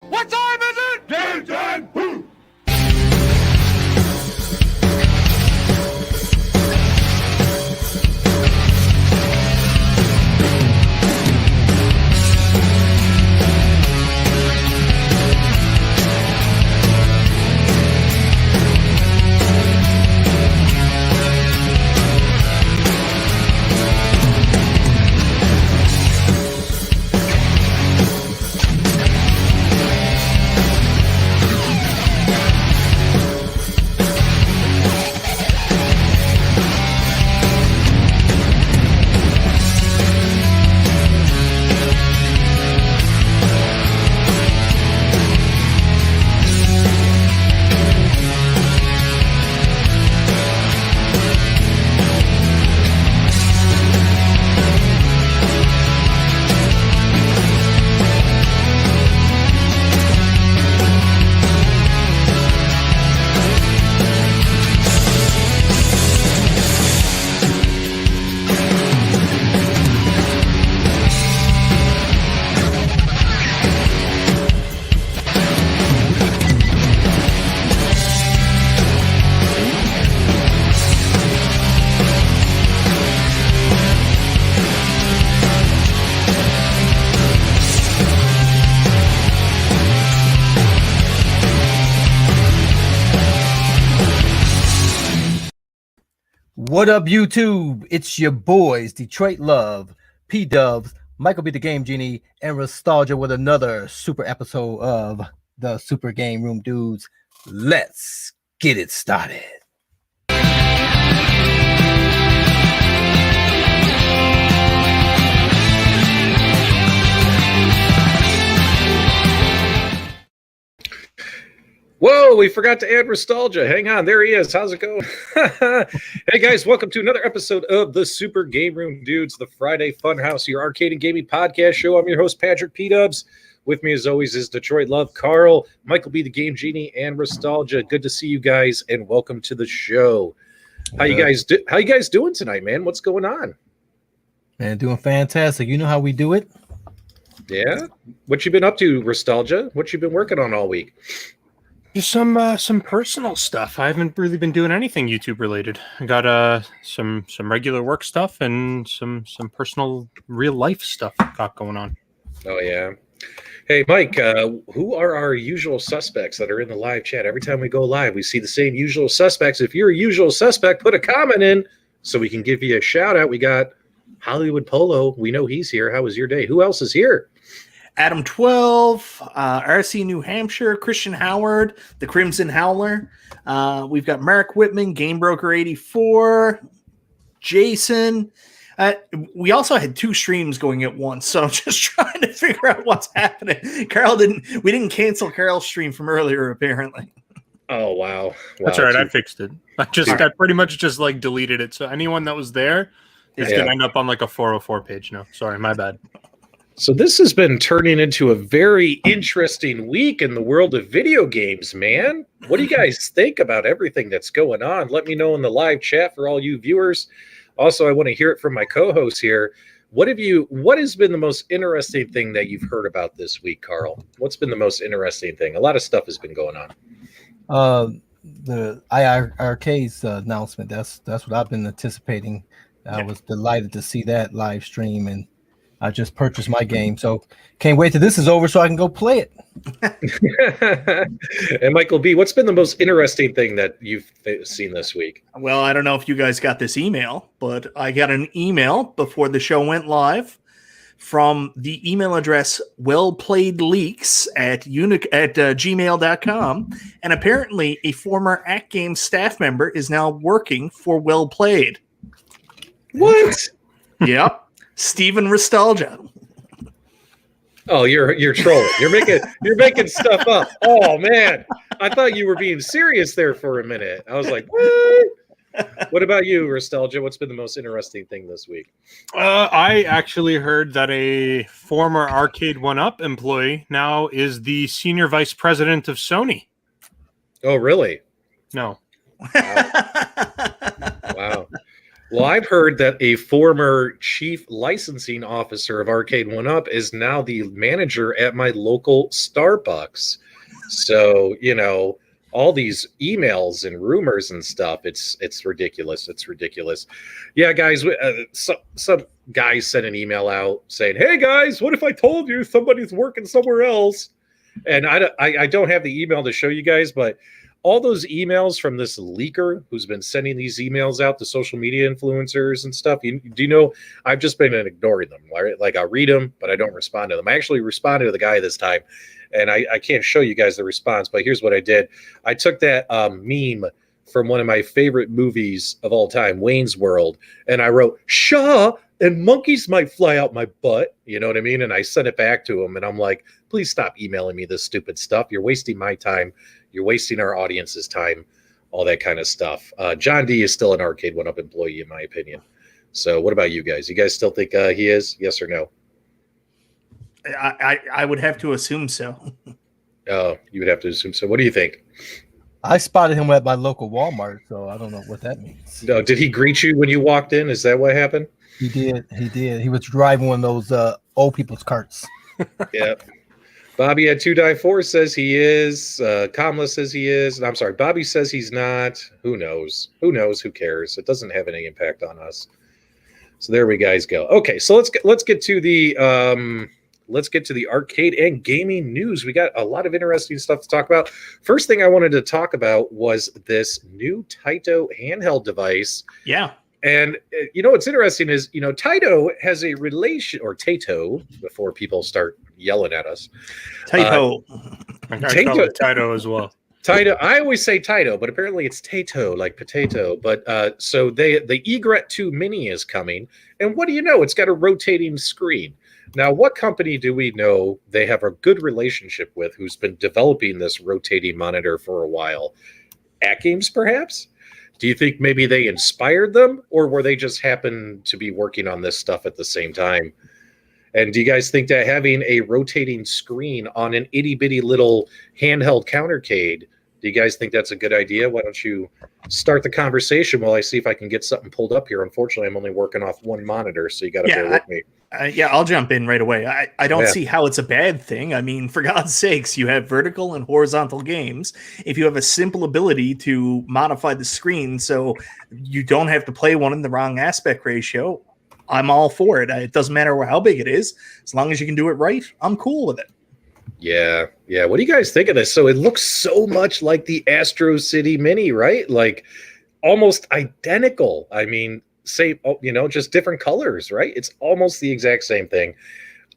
What time is it? Game time! Woo! What up, YouTube? It's your boys, Detroit Love, PDubs, MichaelB the Game Genie, and Restalgia with another super episode of the Super GameRoom Dudes. Let's get it started. Whoa, we forgot to add Restalgia. Hang on, there he is. How's it going? Hey guys, welcome to another episode of the Super GameRoom Dudes, the Friday Funhouse, your arcade and gaming podcast show. I'm your host, Patrick PDubs. With me, as always, is Detroit Love, Carl, MichaelB the Game Genie, and Restalgia. Good to see you guys, and welcome to the show. How you guys doing tonight, man? What's going on? Man, doing fantastic. You know how we do it? Yeah? What you been up to, Restalgia? What you been working on all week? Just some personal stuff. I haven't really been doing anything YouTube related. I got some regular work stuff and some personal real life stuff got going on. Oh yeah. Hey Mike, who are our usual suspects that are in the live chat? Every time we go live, we see the same usual suspects. If you're a usual suspect, put a comment in so we can give you a shout out. We got Hollywood Polo. We know he's here. How was your day? Who else is here? Adam 12, RC New Hampshire, Christian Howard, the Crimson Howler. We've got Mark Whitman, Game Broker 84, Jason. We also had two streams going at once, so I'm just trying to figure out what's happening. We didn't cancel Carl's stream from earlier, apparently. Oh wow. That's all right. I fixed it. I pretty much just like deleted it. So anyone that was there is gonna end up on like a 404 page now. Sorry, my bad. So this has been turning into a very interesting week in the world of video games, man. What do you guys think about everything that's going on? Let me know in the live chat for all you viewers. Also, I want to hear it from my co-hosts here. What has been the most interesting thing that you've heard about this week, Carl? What's been the most interesting thing? A lot of stuff has been going on. The iiRcade's announcement. That's what I've been anticipating. I was delighted to see that live stream, and I just purchased my game, so can't wait till this is over so I can go play it. And MichaelB, what's been the most interesting thing that you've seen this week? Well, I don't know if you guys got this email, but I got an email before the show went live from the email address wellplayedleaks at gmail.com, and apparently a former AtGames staff member is now working for Well Played. What? Yep. Steven Restalgia. Oh, you're trolling. You're making stuff up. Oh man, I thought you were being serious there for a minute. I was like, what? What about you, Restalgia? What's been the most interesting thing this week? I actually heard that a former Arcade1Up employee now is the senior vice president of Sony. Oh, really? No. Wow. Wow. Well, I've heard that a former chief licensing officer of Arcade1Up is now the manager at my local Starbucks. So, all these emails and rumors and stuff, it's ridiculous. It's ridiculous. Yeah, guys, some guy sent an email out saying, "Hey, guys, what if I told you somebody's working somewhere else?" And I don't have the email to show you guys, but all those emails from this leaker who's been sending these emails out to social media influencers and stuff, do you know, I've just been ignoring them, right? Like, I'll read them, but I don't respond to them. I actually responded to the guy this time, and I can't show you guys the response, but here's what I did. I took that meme from one of my favorite movies of all time, Wayne's World, and I wrote, "Shaw, and monkeys might fly out my butt," you know what I mean? And I sent it back to him, and I'm like, "Please stop emailing me this stupid stuff. You're wasting my time. You're wasting our audience's time," all that kind of stuff. John D is still an Arcade1Up employee, in my opinion. So what about you guys? You guys still think he is? Yes or no? I would have to assume so. Oh, you would have to assume so. What do you think? I spotted him at my local Walmart, so I don't know what that means. No, did he greet you when you walked in? Is that what happened? He did. He did. He was driving one of those old people's carts. Yeah. Bobby at 2Die4 says he is. Kamala says he is. I'm sorry. Bobby says he's not. Who knows? Who knows? Who cares? It doesn't have any impact on us. So there we guys go. Okay, so let's get to the arcade and gaming news. We got a lot of interesting stuff to talk about. First thing I wanted to talk about was this new Taito handheld device. Yeah. And what's interesting is, Taito has a relation, or Taito, before people start yelling at us. Taito. I call it Taito as well. Taito. I always say Taito, but apparently it's Taito, like potato. But so the Egret 2 Mini is coming, and what do you know? It's got a rotating screen. Now, what company do we know they have a good relationship with who's been developing this rotating monitor for a while? AtGames, perhaps? Do you think maybe they inspired them, or were they just happen to be working on this stuff at the same time? And do you guys think that having a rotating screen on an itty-bitty little handheld countercade, do you guys think that's a good idea? Why don't you start the conversation while I see if I can get something pulled up here? Unfortunately, I'm only working off one monitor, so you got to bear with me. I'll jump in right away. I don't see how it's a bad thing. I mean, for God's sakes, you have vertical and horizontal games. If you have a simple ability to modify the screen so you don't have to play one in the wrong aspect ratio, I'm all for it. It doesn't matter how big it is. As long as you can do it right, I'm cool with it. Yeah. What do you guys think of this? So it looks so much like the Astro City Mini, right? Like almost identical. I mean, just different colors, right? It's almost the exact same thing.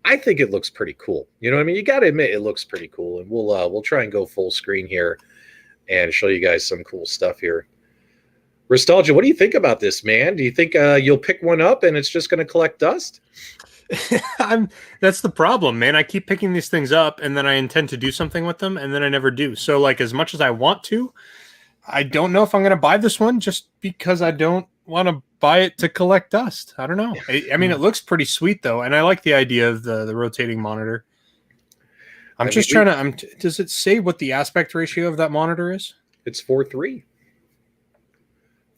I think it looks pretty cool. You know what I mean? You got to admit it looks pretty cool. And we'll try and go full screen here and show you guys some cool stuff here. Restalgia, what do you think about this, man? Do you think you'll pick one up and it's just going to collect dust? That's the problem, man. I keep picking these things up and then I intend to do something with them and then I never do. So like as much as I want to, I don't know if I'm going to buy this one just because I don't want to buy it to collect dust. I don't know. I mean, it looks pretty sweet though. And I like the idea of the does it say what the aspect ratio of that monitor is? It's 4:3.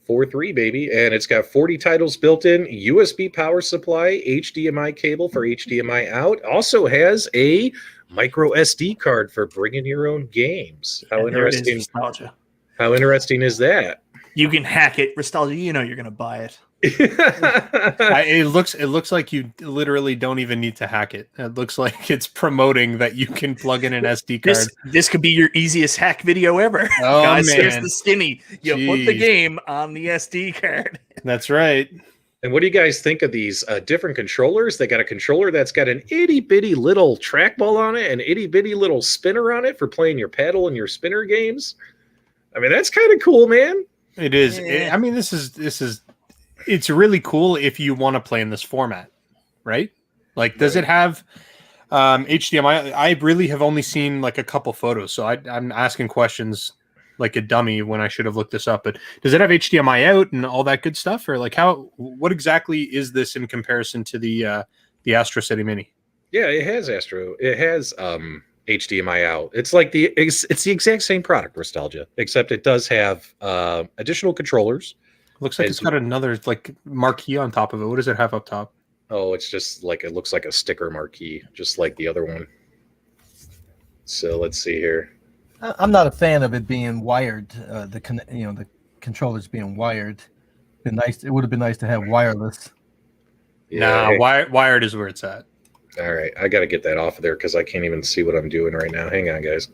4.3, baby, and it's got 40 titles built in, USB power supply, HDMI cable for HDMI out. Also has a micro SD card for bringing your own games. How interesting! How interesting is that? You can hack it, Restalgia. You know you're going to buy it. It looks like you literally don't even need to hack it. It looks like it's promoting that you can plug in an SD card. This could be your easiest hack video ever. Oh, guys, man. here's the skinny. You put the game on the SD card. That's right. And what do you guys think of these different controllers? They got a controller that's got an itty-bitty little trackball on it, an itty-bitty little spinner on it for playing your paddle and your spinner games. I mean, that's kind of cool, man. It is. I mean, this is it's really cool if you want to play in this format, right? Like, does it have HDMI? I really have only seen like a couple photos, so I'm asking questions like a dummy when I should have looked this up. But does it have HDMI out and all that good stuff, or like what exactly is this in comparison to the Astro City Mini? Yeah, it has HDMI out. It's like it's the exact same product, Restalgia, except it does have additional controllers. Looks like it's got another like marquee on top of it. What does it have up top? Oh, it's just like it looks like a sticker marquee, just like the other one. So let's see here. I'm not a fan of it being wired. The controllers being wired. Been nice. It would have been nice to have wireless. Yeah, Wired is where it's at. All right, I got to get that off of there because I can't even see what I'm doing right now. Hang on, guys.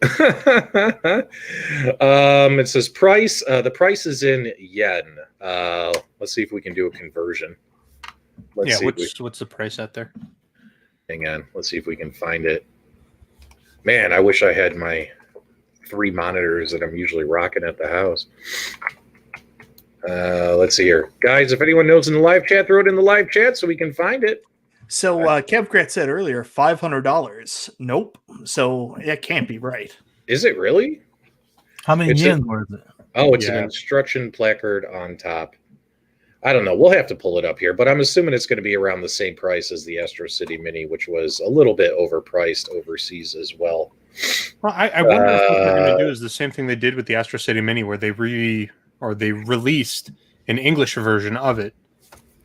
It says price. The price is in yen. Let's see if we can do a conversion. What's the price out there? Hang on. Let's see if we can find it. Man, I wish I had my 3 monitors that I'm usually rocking at the house. Let's see here. Guys, if anyone knows in the live chat, throw it in the live chat so we can find it. So Kevgret said earlier, $500. Nope. So it can't be right. Is it really? How many yen was it? Oh, it's an instruction placard on top. I don't know. We'll have to pull it up here, but I'm assuming it's going to be around the same price as the Astro City Mini, which was a little bit overpriced overseas as well. Well, I wonder if what they're going to do is the same thing they did with the Astro City Mini, where they released an English version of it.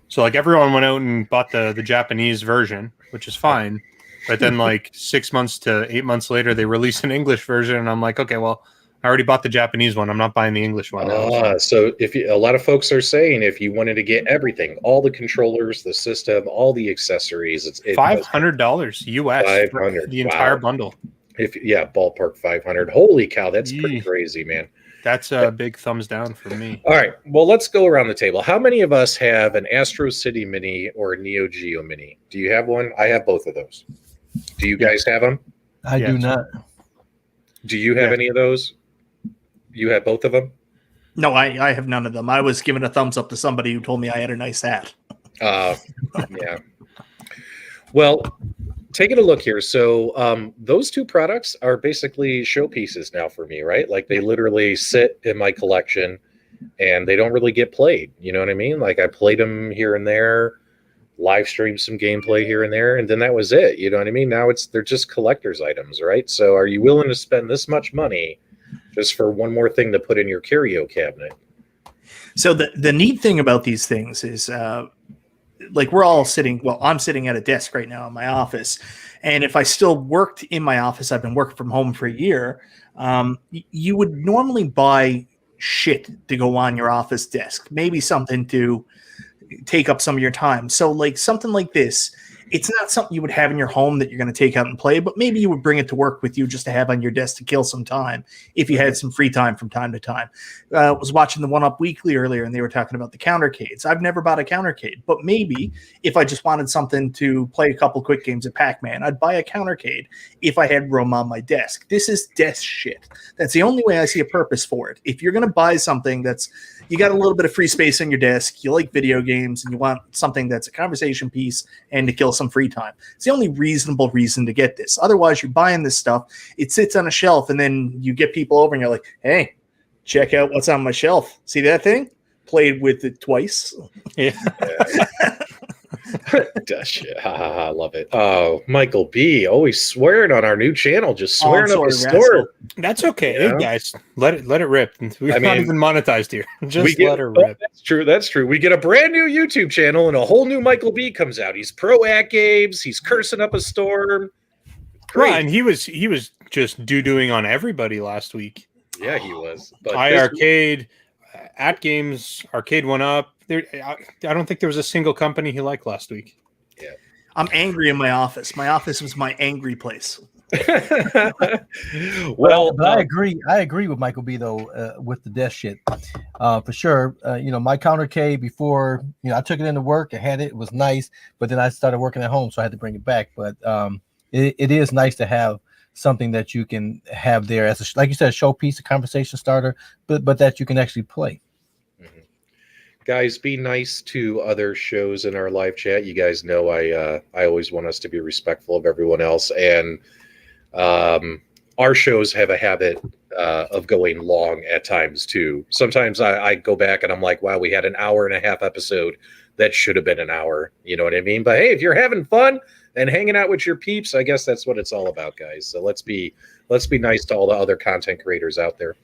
So like everyone went out and bought the Japanese version, which is fine. But then like 6 months to 8 months later, they released an English version, and I'm like, okay, well, I already bought the Japanese one. I'm not buying the English one. So a lot of folks are saying if you wanted to get everything, all the controllers, the system, all the accessories, it's $500 US for the entire bundle. Ballpark 500. Holy cow, that's pretty crazy, man. That's a big thumbs down for me. All right, well, let's go around the table. How many of us have an Astro City Mini or a Neo Geo Mini? Do you have one? I have both of those. Do you guys have them? I do not. Do you have any of those? You have both of them? No, I have none of them. I was giving a thumbs up to somebody who told me I had a nice hat. Yeah. Well, taking a look here. So those 2 products are basically showpieces now for me, right? Like they literally sit in my collection and they don't really get played. You know what I mean? Like I played them here and there, live streamed some gameplay here and there, and then that was it. You know what I mean? Now they're just collector's items, right? So are you willing to spend this much money just for one more thing to put in your curio cabinet? So the neat thing about these things is like we're all sitting, well, I'm sitting at a desk right now in my office. And if I still worked in my office, I've been working from home for a year. You would normally buy shit to go on your office desk, maybe something to take up some of your time. So like something like this, it's not something you would have in your home that you're going to take out and play, but maybe you would bring it to work with you just to have on your desk to kill some time if you had some free time from time to time. I was watching the 1UP Weekly earlier, and they were talking about the countercades. I've never bought a countercade, but maybe if I just wanted something to play a couple quick games of Pac-Man, I'd buy a countercade if I had room on my desk. This is desk shit. That's the only way I see a purpose for it. If you're going to buy something that's, you got a little bit of free space on your desk, you like video games, and you want something that's a conversation piece and to kill some free time, it's the only reasonable reason to get this. Otherwise, you're buying this stuff, it sits on a shelf, and then you get people over and you're like, hey, check out what's on my shelf. See that thing? Played with it twice. Yeah. Shit. I love it. Oh, MichaelB always swearing on our new channel, just swearing up the store. That's okay. Hey guys, let it rip. We're not even monetized here. Just let it rip. That's true. We get a brand new YouTube channel and a whole new MichaelB comes out. He's pro AtGames. He's cursing up a storm. Great. Well, and he was just doo-dooing on everybody last week. Yeah, he was. But iiRcade, AtGames, Arcade1Up. I don't think there was a single company he liked last week. Yeah, I'm angry in my office. My office was my angry place. Well, but I agree. I agree with MichaelB though with the desk shit for sure. My countercade before I took it into work. I had it. It was nice, but then I started working at home, so I had to bring it back. But it is nice to have something that you can have there as like you said, a showpiece, a conversation starter, but that you can actually play. Guys, be nice to other shows in our live chat. You guys know I always want us to be respectful of everyone else, and our shows have a habit of going long at times too. Sometimes I go back and I'm like, wow, we had an hour and a half episode that should have been an hour. You know what I mean? But hey, if you're having fun and hanging out with your peeps, I guess that's what it's all about, guys. So let's be nice to all the other content creators out there.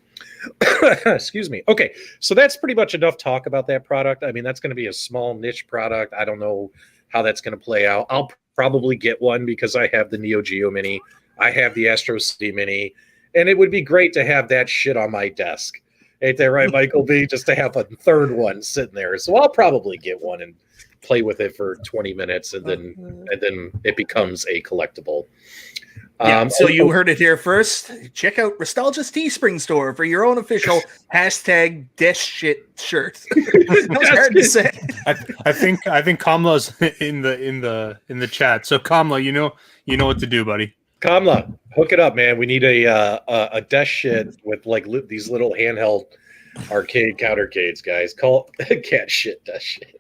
Excuse me. Okay, so that's pretty much enough talk about that product. I mean, that's going to be a small niche product. I don't know how that's going to play out. I'll probably get one because I have the Neo Geo Mini. I have the Astro City Mini. And it would be great to have that shit on my desk. Ain't that right, Michael B? Just to have a third one sitting there. So I'll probably get one and play with it for 20 minutes, and then it becomes a collectible. So you heard it here first. Check out Restalgia's Teespring store for your own official hashtag Desh Shit shirt. That was hard to say. I think Kamla's in the chat. So Kamla, you know what to do, buddy. Kamla, hook it up, man. We need a Desh Shit with like these little handheld arcade countercades, guys. Call cat shit Desh Shit.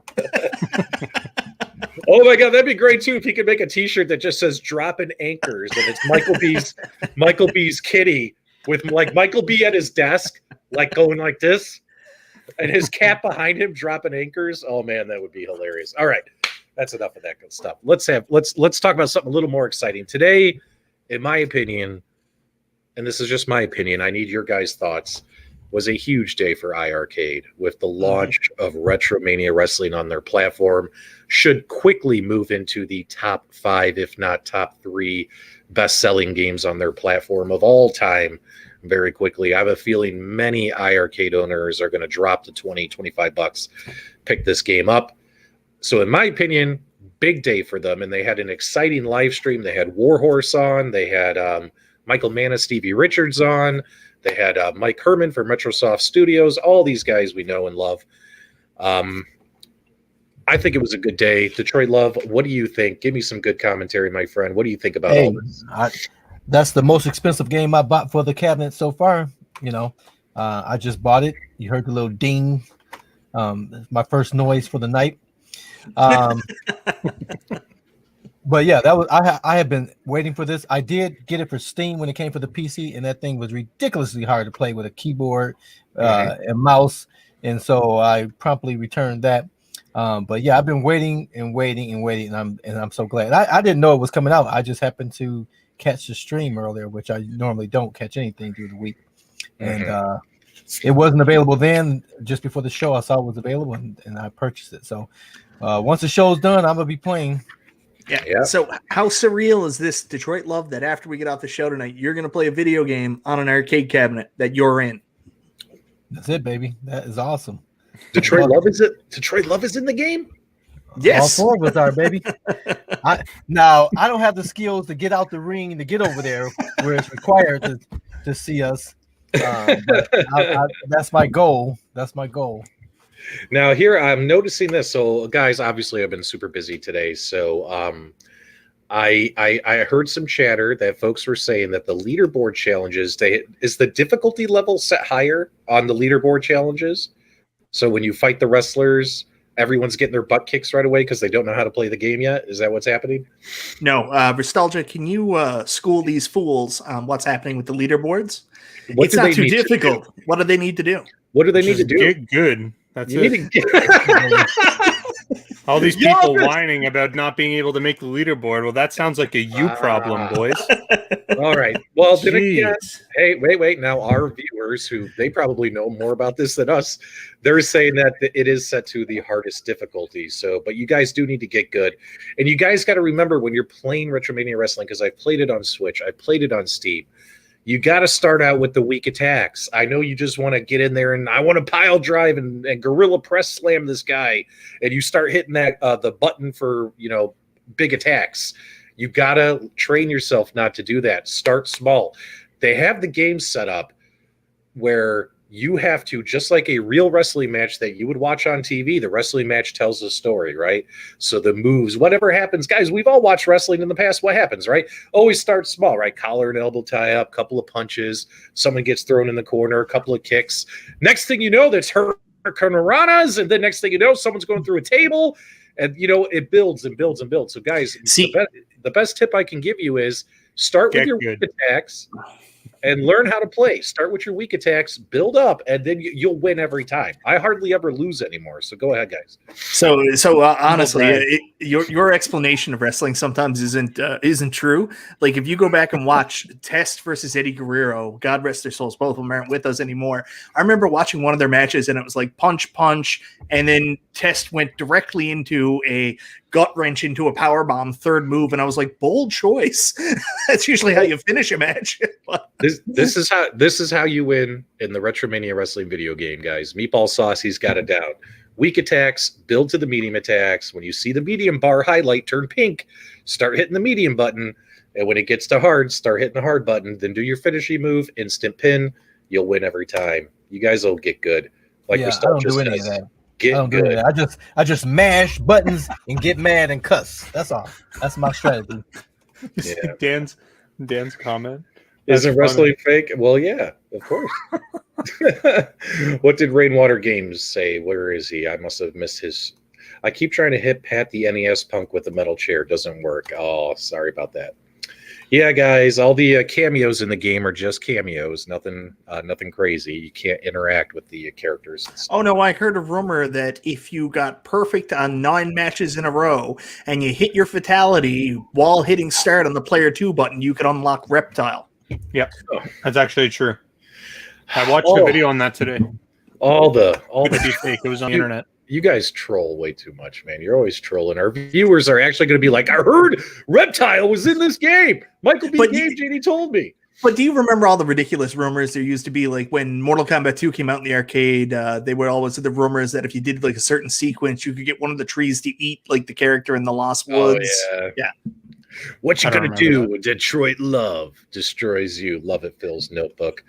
Oh my god, that'd be great too if you could make a T-shirt that just says "Dropping Anchors" and it's Michael B's kitty with like Michael B at his desk, like going like this, and his cat behind him dropping anchors. Oh man, that would be hilarious. All right, that's enough of that good stuff. Let's talk about something a little more exciting today. In my opinion, and this is just my opinion, I need your guys' thoughts. Was a huge day for iiRcade with the launch of Retromania Wrestling on their platform. Should quickly move into the top 5, if not top 3 best-selling games on their platform of all time very quickly. I have a feeling many iiRcade owners are going to drop the $20-25, pick this game up. So in my opinion, big day for them, and they had an exciting live stream. They had Warhorse on. They had Michael Manna, Stevie Richards on. They had Mike Herman from Metrosoft Studios, all these guys we know and love. I think it was a good day. Detroit Love, what do you think? Give me some good commentary, my friend. What do you think about all this? That's the most expensive game I bought for the cabinet so far. I just bought it. You heard the little ding. My first noise for the night. But yeah, that was I have been waiting for this. I did get it for Steam when it came for the PC, and that thing was ridiculously hard to play with a keyboard and mouse, and so I promptly returned that. But yeah, I've been waiting, and I'm so glad. I didn't know it was coming out. I just happened to catch the stream earlier, which I normally don't catch anything through the week, and it wasn't available then. Just before the show, I saw it was available, and I purchased it. So once the show's done, I'm gonna be playing. Yeah. So how surreal is this, Detroit Love, that after we get off the show tonight, you're going to play a video game on an arcade cabinet that you're in? That's it, baby. That is awesome. Detroit Love is it? Detroit Love is in the game? Yes. All 4 of us are, baby. I don't have the skills to get out the ring and to get over there where it's required to see us. But that's my goal. That's my goal. Now here I'm noticing this. So guys, obviously I've been super busy today. So I heard some chatter that folks were saying that the leaderboard challenges, is the difficulty level set higher on the leaderboard challenges? So when you fight the wrestlers, everyone's getting their butt kicks right away because they don't know how to play the game yet. Is that what's happening? No. Restalgia, can you school these fools on what's happening with the leaderboards? It's not too difficult. What do they need to do? What do they need to do? Get good. That's all these people whining about not being able to make the leaderboard. Well, that sounds like a you problem, boys. All right. Well, then again, hey, wait. Now, our viewers, who they probably know more about this than us, they're saying that it is set to the hardest difficulty. So, but you guys do need to get good. And you guys got to remember when you're playing Retromania Wrestling, because I've played it on Switch, I played it on Steam. You got to start out with the weak attacks. I know you just want to get in there and I want to pile drive and gorilla press slam this guy. And you start hitting that the button for, big attacks. You got to train yourself not to do that. Start small. They have the game set up where you have to, just like a real wrestling match that you would watch on TV, the wrestling match tells a story, right? So the moves, whatever happens, guys, we've all watched wrestling in the past. What happens, right? Always start small, right? Collar and elbow tie up, couple of punches, someone gets thrown in the corner, a couple of kicks. Next thing you know, there's hurricanranas, and then next thing you know, someone's going through a table, and it builds and builds and builds. So guys, the best tip I can give you is start with your attacks. and learn how to play. Start with your weak attacks, build up, and then you'll win every time. I hardly ever lose anymore. So go ahead, guys. So honestly, your explanation of wrestling sometimes isn't true. Like if you go back and watch Test versus Eddie Guerrero, God rest their souls, both of them aren't with us anymore. I remember watching one of their matches, and it was like punch, punch, and then Test went directly into a gut wrench into a power bomb, third move, and I was like, bold choice. That's usually how you finish a match. This is how you win in the Retromania Wrestling video game, guys. Meatball Sauce, he's got it down. Weak attacks, build to the medium attacks. When you see the medium bar highlight turn pink, start hitting the medium button. And when it gets to hard, start hitting the hard button. Then do your finishing move, instant pin. You'll win every time. You guys will get good. Like I don't do any of that. Get I don't good. do that. I just mash buttons and get mad and cuss. That's all. That's my strategy. Yeah. Dan's comment. Isn't wrestling fake? Well, yeah, of course. What did Rainwater Games say? Where is he? I must have missed his. I keep trying to hit Pat the NES punk with the metal chair. Doesn't work. Oh, sorry about that. Yeah, guys, all the cameos in the game are just cameos. Nothing crazy. You can't interact with the characters. Oh no, I heard a rumor that if you got perfect on 9 matches in a row and you hit your fatality while hitting start on the player 2 button, you could unlock Reptile. Yep, that's actually true. I watched a video on that today. All the Could be fake. It was on the internet. You guys troll way too much, man. You're always trolling. Our viewers are actually going to be like, I heard Reptile was in this game. MichaelB Game Genie told me. But do you remember all the ridiculous rumors there used to be? Like when Mortal Kombat 2 came out in the arcade, they were always the rumors that if you did like a certain sequence, you could get one of the trees to eat like the character in the Lost Woods. Oh, yeah. What you gonna do? That. Detroit Love destroys you. Love it, Phil's notebook.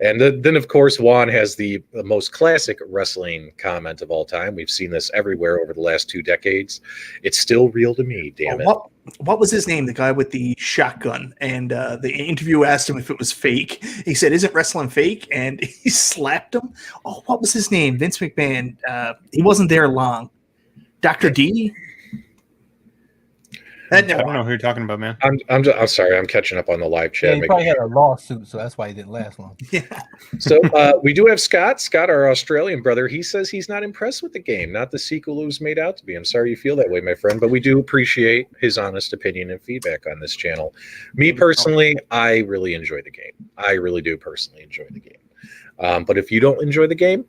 And then, of course, Juan has the most classic wrestling comment of all time. We've seen this everywhere over the last 2 decades. It's still real to me, damn it. What was his name? The guy with the shotgun. And the interview asked him if it was fake. He said, "Isn't wrestling fake?" And he slapped him. Oh, what was his name? Vince McMahon. He wasn't there long. Dr. D? I don't know who you're talking about, man. I'm sorry. I'm catching up on the live chat. Yeah, he probably had a lawsuit, so that's why he didn't last long. Yeah. So we do have Scott. Scott, our Australian brother, he says he's not impressed with the game, not the sequel it was made out to be. I'm sorry you feel that way, my friend, but we do appreciate his honest opinion and feedback on this channel. Me personally, I really enjoy the game. I really do personally enjoy the game. But if you don't enjoy the game,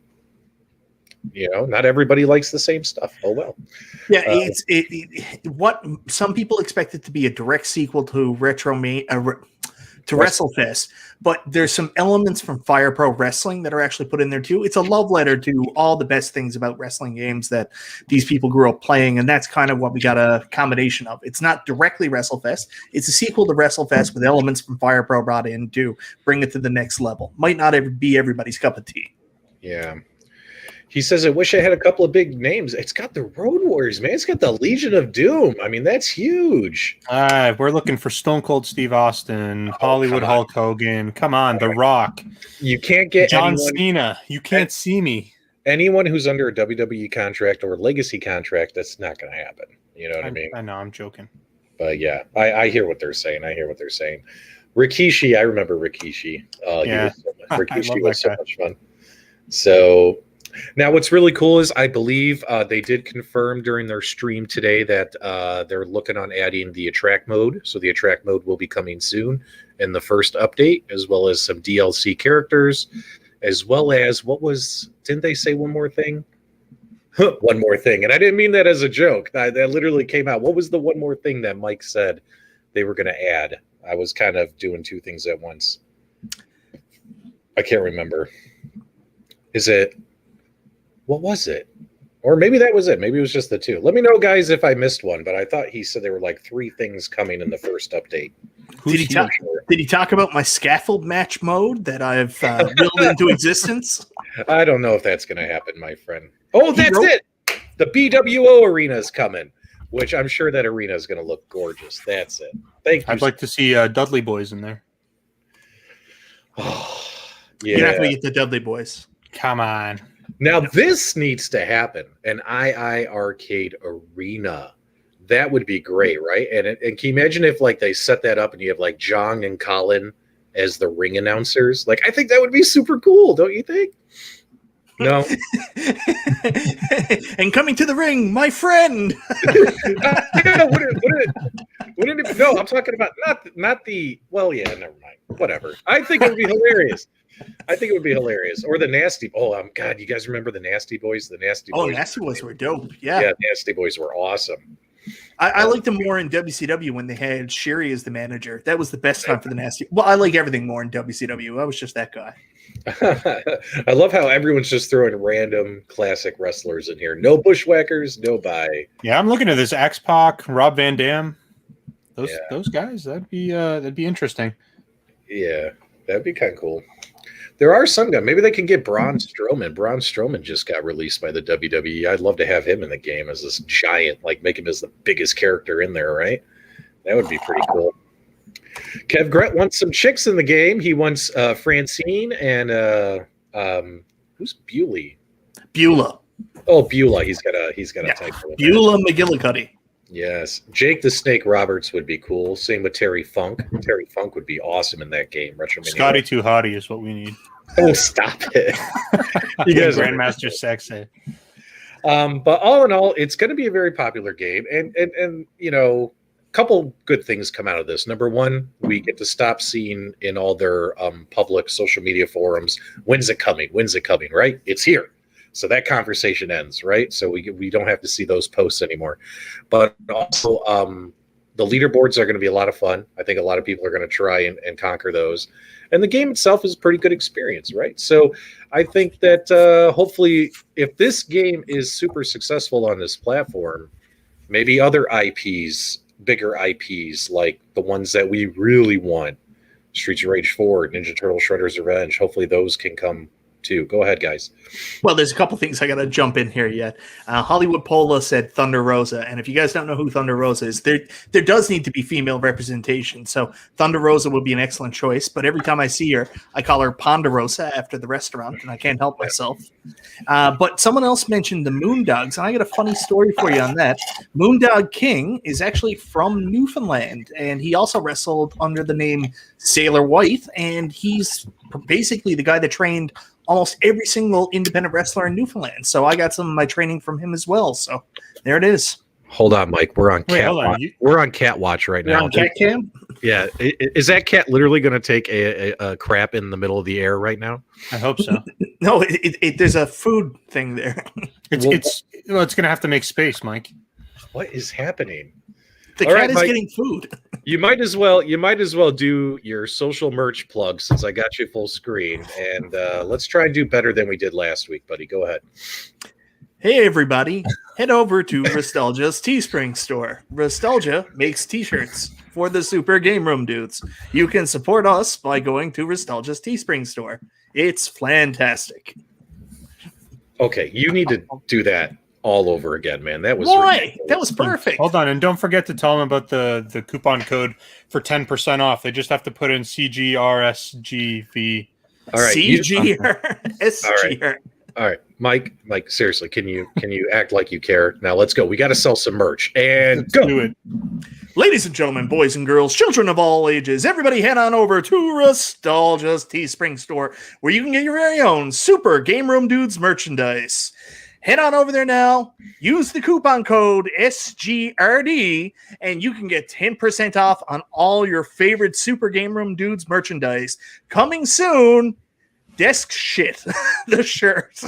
you know, not everybody likes the same stuff. Oh well. Yeah, what some people expect it to be a direct sequel to WrestleFest, but there's some elements from Fire Pro Wrestling that are actually put in there too. It's a love letter to all the best things about wrestling games that these people grew up playing, and that's kind of what we got a combination of. It's not directly WrestleFest; it's a sequel to WrestleFest with elements from Fire Pro brought in to bring it to the next level. Might not ever be everybody's cup of tea. Yeah. He says, I wish I had a couple of big names. It's got the Road Warriors, man. It's got the Legion of Doom. I mean, that's huge. All right, we're looking for Stone Cold Steve Austin, Hollywood Hulk Hogan. Come on, The Rock. You can't get John Cena. You can't see me. Anyone who's under a WWE contract or a legacy contract, that's not going to happen. You know what I mean? I know, I'm joking. But yeah, I hear what they're saying. Rikishi, I remember Rikishi. Rikishi was so much fun. So... Now, what's really cool is I believe they did confirm during their stream today that they're looking on adding the attract mode. So the attract mode will be coming soon in the first update, as well as some DLC characters, as well as didn't they say one more thing? One more thing. And I didn't mean that as a joke. That literally came out. What was the one more thing that Mike said they were going to add? I was kind of doing 2 things at once. I can't remember. What was it? Or maybe that was it. Maybe it was just the 2. Let me know, guys, if I missed one. But I thought he said there were like 3 things coming in the first update. Did he talk about my scaffold match mode that I've built into existence? I don't know if that's going to happen, my friend. Oh, that's it. The BWO arena is coming, which I'm sure that arena is going to look gorgeous. That's it. Thank you. I'd like to see Dudley Boys in there. Oh, yeah. You're not going to get the Dudley Boys. Come on. Now, this needs to happen, an iiRcade arena. That would be great, right? And can you imagine if like they set that up and you have like Jong and Colin as the ring announcers. Like, I think that would be super cool, don't you think? No. And coming to the ring, my friend. Yeah, wouldn't it? No, I'm talking about not the. Well, yeah, never mind. Whatever. I think it would be hilarious. Or the Nasty. Oh, God, you guys remember the Nasty Boys? The Nasty Boys. Oh, Nasty Boys were dope. Yeah. Yeah, Nasty Boys were awesome. I liked them more in WCW when they had Sherry as the manager. That was the best time for the Nasty. Well, I like everything more in WCW. I was just that guy. I love how everyone's just throwing random classic wrestlers in here. No bushwhackers, no bye. Yeah, I'm looking at this X-Pac, Rob Van Dam. Those guys, that'd be interesting. Yeah, that'd be kind of cool. There are some guys. Maybe they can get Braun Strowman. Braun Strowman just got released by the WWE. I'd love to have him in the game as this giant, like make him as the biggest character in there, right? That would be pretty cool. Kev Gret wants some chicks in the game. He wants Francine and who's Bewley? Beulah. Oh, Beulah. He's got a type. Beulah McGillicuddy. Yes. Jake the Snake Roberts would be cool. Same with Terry Funk. Terry Funk would be awesome in that game. Scotty Too Hottie is what we need. Oh, stop it. You guys Grandmaster Sexy. But all in all, it's going to be a very popular game. And you know, a couple good things come out of this. Number one, we get to stop seeing in all their public social media forums, when's it coming, right? It's here. So that conversation ends, right? So we don't have to see those posts anymore. But also, the leaderboards are going to be a lot of fun. I think a lot of people are going to try and conquer those. And the game itself is a pretty good experience, right? So I think that hopefully if this game is super successful on this platform, maybe other IPs, bigger IPs, like the ones that we really want, Streets of Rage 4, Ninja Turtle Shredder's Revenge, hopefully those can come too. Go ahead, guys. Well, there's a couple things I got to jump in here yet. Hollywood Pola said Thunder Rosa, and if you guys don't know who Thunder Rosa is, there does need to be female representation. So Thunder Rosa would be an excellent choice, but every time I see her, I call her Ponderosa after the restaurant, and I can't help myself. But someone else mentioned the Moondogs, and I got a funny story for you on that. Moondog King is actually from Newfoundland, and he also wrestled under the name Sailor White, and he's basically the guy that trained almost every single independent wrestler in Newfoundland. So I got some of my training from him as well. So there it is. Hold on, Mike. We're on Cat Watch. We're on Cat Watch right now. On Cat Cam? Yeah. Is that cat literally going to take a crap in the middle of the air right now? I hope so. No, there's a food thing there. It's going to have to make space, Mike. What is happening? The All cat right, is Mike, getting food. You might as well do your social merch plug since I got you full screen, and let's try and do better than we did last week, buddy. Go ahead. Hey everybody, head over to Restalgia's Teespring store. Restalgia makes t-shirts for the Super GameRoom Dudes. You can support us by going to Restalgia's Teespring store. It's fantastic. Okay, you need to do that all over again, man. That was Why? ridiculous. That was perfect. Hold on, and don't forget to tell them about the coupon code for 10% off. They just have to put in CGRSGV. All right, CGR. All right, Mike, seriously, can you act like you care? Now let's go. We got to sell some merch and Let's go. do it. Ladies and gentlemen, boys and girls, children of all ages, everybody head on over to Restalgia's Teespring store, where you can get your very own Super GameRoom Dudes merchandise. Head on over there now, use the coupon code SGRD, and you can get 10% off on all your favorite Super GameRoom Dudes merchandise. Coming soon, desk shit, the shirt.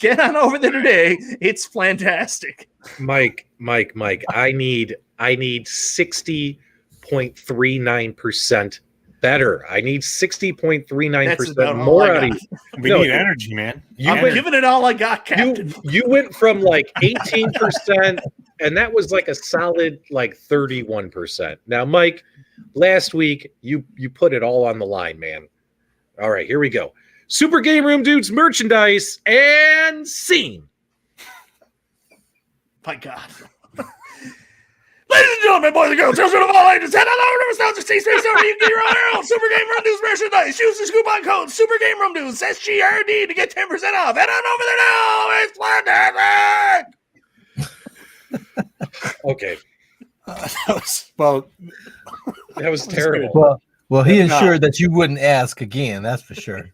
Get on over there today. It's fantastic. Mike, I need 60.39% better. I need 60.39% more out of you. We need energy, man. I'm giving it all I got, Captain. You went from like 18%, and that was like a solid like 31%. Now, Mike, last week you put it all on the line, man. All right, here we go. Super GameRoom Dudes merchandise and scene. My God. Ladies and gentlemen, boys and girls, children of all ages, head on over to Restalgia's Teespring store. You can get your own Super GameRoom Dudes merchandise. Use this coupon code Super GameRoom Dudes SGRD to get 10% off. Head on over there now. It's fantastic. Okay. That was That was terrible. Well, Well, he No. ensured that you wouldn't ask again. That's for sure.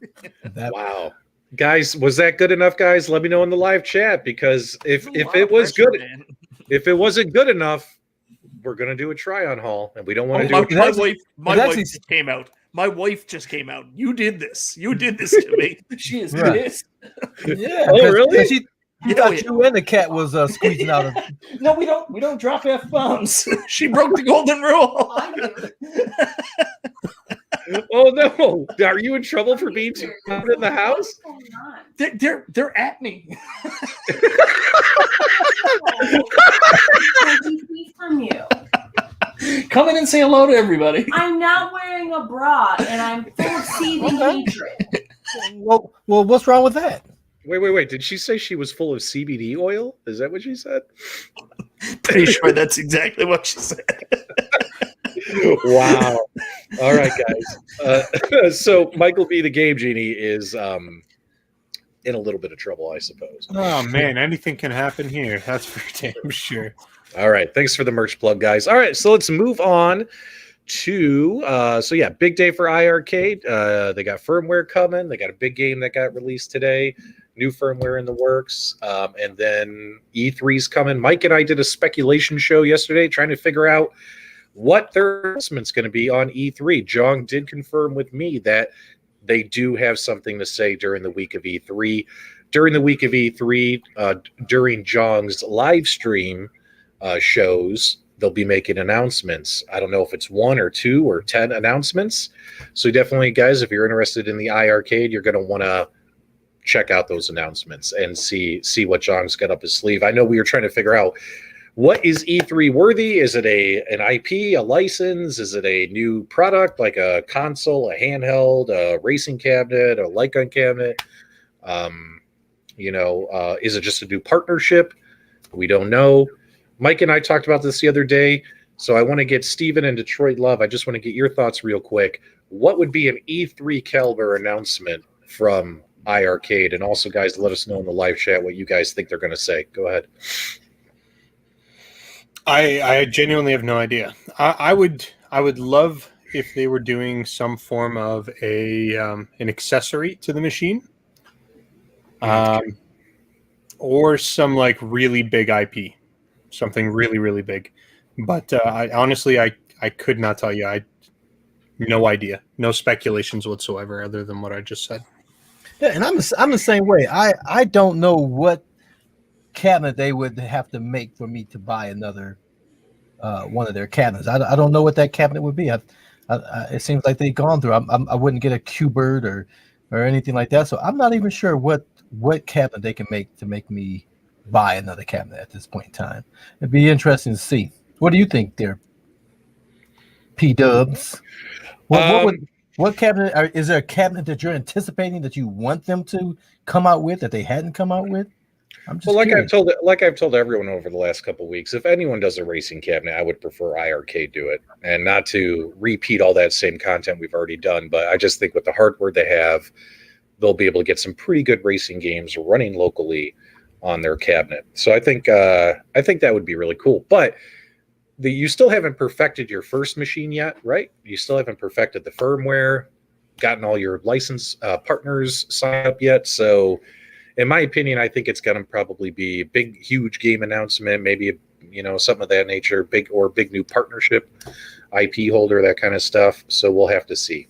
Wow. Guys, was that good enough, guys? Let me know in the live chat, because if There's a lot it of was pressure, good, man. if it wasn't good enough, we're gonna do a try-on haul, and we don't want to Oh, do my, it. my it's wife actually- just came out. My wife just came out. You did this. You did this to me. She is Right. pissed. Yeah. Oh, 'cause- really? 'cause She Yeah, thought yeah. you and the cat was squeezing out of. No, we don't drop F bombs. She broke the golden rule. Oh no! Are you in trouble for being too loud in the house? They're at me. From you. Come in and say hello to everybody. I'm not wearing a bra and I'm full of seething hatred. Well, what's wrong with that? Wait. Did she say she was full of CBD oil? Is that what she said? Pretty sure that's exactly what she said. Wow. All right, guys. So Michael B, the Game Genie, is in a little bit of trouble, I suppose. Oh man, anything can happen here. That's for damn sure. All right. Thanks for the merch plug, guys. All right. So let's move on to big day for iiRcade. They got firmware coming. They got a big game that got released today. New firmware in the works. And then E3's coming. Mike and I did a speculation show yesterday trying to figure out what their announcement's going to be on E3. Jong did confirm with me that they do have something to say during the week of E3. During the week of E3, during Jong's live stream shows, they'll be making announcements. I don't know if it's 1 or 2 or 10 announcements. So definitely, guys, if you're interested in the iiRcade, you're going to want to check out those announcements and see what Jong's got up his sleeve. I know we were trying to figure out, what is E3 worthy? Is it an IP, a license? Is it a new product like a console, a handheld, a racing cabinet, a light gun cabinet? Is it just a new partnership? We don't know. Mike and I talked about this the other day, so I want to get Steven and Detroit Love. I just want to get your thoughts real quick. What would be an E3 caliber announcement from iiRcade? And also, guys, let us know in the live chat what you guys think they're going to say. Go ahead. I genuinely have no idea. I would love if they were doing some form of an accessory to the machine, or some like really big IP, something really, really big. But I honestly could not tell you. No idea, no speculations whatsoever, other than what I just said. Yeah, and I'm the same way. I don't know what cabinet they would have to make for me to buy another one of their cabinets. I don't know what that cabinet would be. It seems like they've gone through. I wouldn't get a Q-Bird or anything like that. So I'm not even sure what cabinet they can make to make me buy another cabinet at this point in time. It'd be interesting to see. What do you think there, PDubs? What cabinet is there a cabinet that you're anticipating that you want them to come out with that they hadn't come out with? I'm just curious. I've told everyone over the last couple of weeks, if anyone does a racing cabinet, I would prefer iiRcade do it, and not to repeat all that same content we've already done. But I just think with the hardware they have, they'll be able to get some pretty good racing games running locally on their cabinet. So I think that would be really cool. But you still haven't perfected your first machine yet, right? You still haven't perfected the firmware, gotten all your license partners signed up yet. So in my opinion, I think it's going to probably be a big, huge game announcement, maybe something of that nature, big new partnership, IP holder, that kind of stuff. So we'll have to see.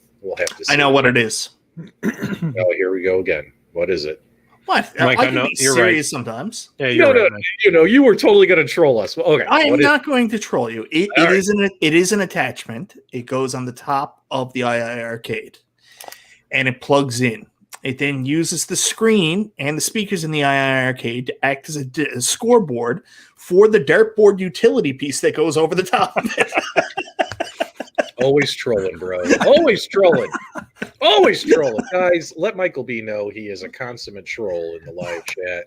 I know what it is. Oh, here we go again. What is it? What? Mike, I can be you're serious sometimes. Yeah, you're right. Mike. You were totally going to troll us. Well, okay, I am not going to troll you. It is an attachment. It goes on the top of the iiRcade, and it plugs in. It then uses the screen and the speakers in the iiRcade to act as a scoreboard for the dartboard utility piece that goes over the top of it. Always trolling, bro. Always trolling. Always trolling. Guys, let Michael B know he is a consummate troll in the live chat.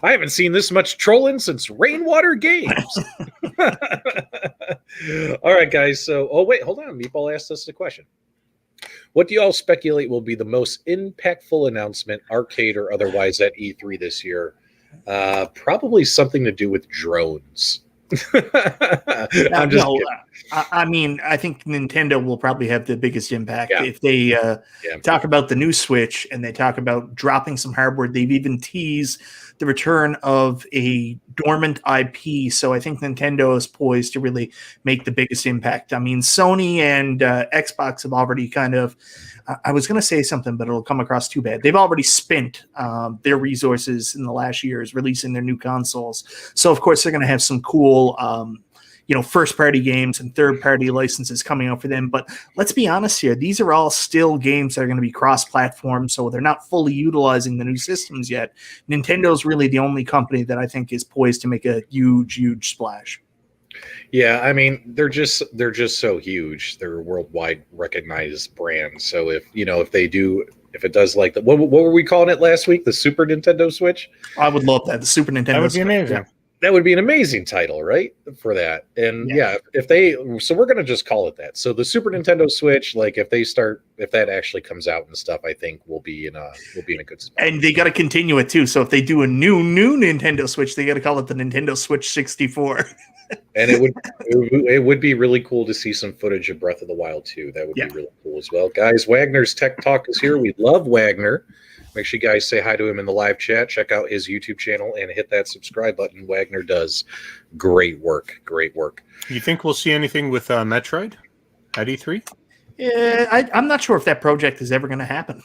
I haven't seen this much trolling since Rainwater Games. All right, guys. So, wait, hold on. Meatball asked us a question. What do you all speculate will be the most impactful announcement, arcade or otherwise, at E3 this year? Probably something to do with drones. I'm just No, kidding. I mean, I think Nintendo will probably have the biggest impact Yeah. if they talk about the new Switch and they talk about dropping some hardware. They've even teased the return of a dormant IP. So I think Nintendo is poised to really make the biggest impact. I mean, Sony and Xbox have already kind of, I was going to say something, but it'll come across too bad. They've already spent their resources in the last years releasing their new consoles. So, of course, they're going to have some cool first-party games and third-party licenses coming out for them. But let's be honest here. These are all still games that are going to be cross-platform, so they're not fully utilizing the new systems yet. Nintendo's really the only company that I think is poised to make a huge, huge splash. Yeah, I mean, they're just so huge. They're a worldwide recognized brand. So if it does like the what were we calling it last week? The Super Nintendo Switch? I would love that. The Super Nintendo That would be Switch. amazing. Yeah. That would be an amazing title, right? For that. And so we're going to just call it that. So the Super Nintendo Switch, like if that actually comes out and stuff, I think we'll be in a good spot. And they got to continue it too. So if they do a new Nintendo Switch, they got to call it the Nintendo Switch 64. And it would be really cool to see some footage of Breath of the Wild too. That would be really cool as well. Guys, Wagner's Tech Talk is here. We love Wagner. Make sure you guys say hi to him in the live chat. Check out his YouTube channel and hit that subscribe button. Wagner does great work. Great work. You think we'll see anything with Metroid at E3? Yeah, I'm not sure if that project is ever going to happen.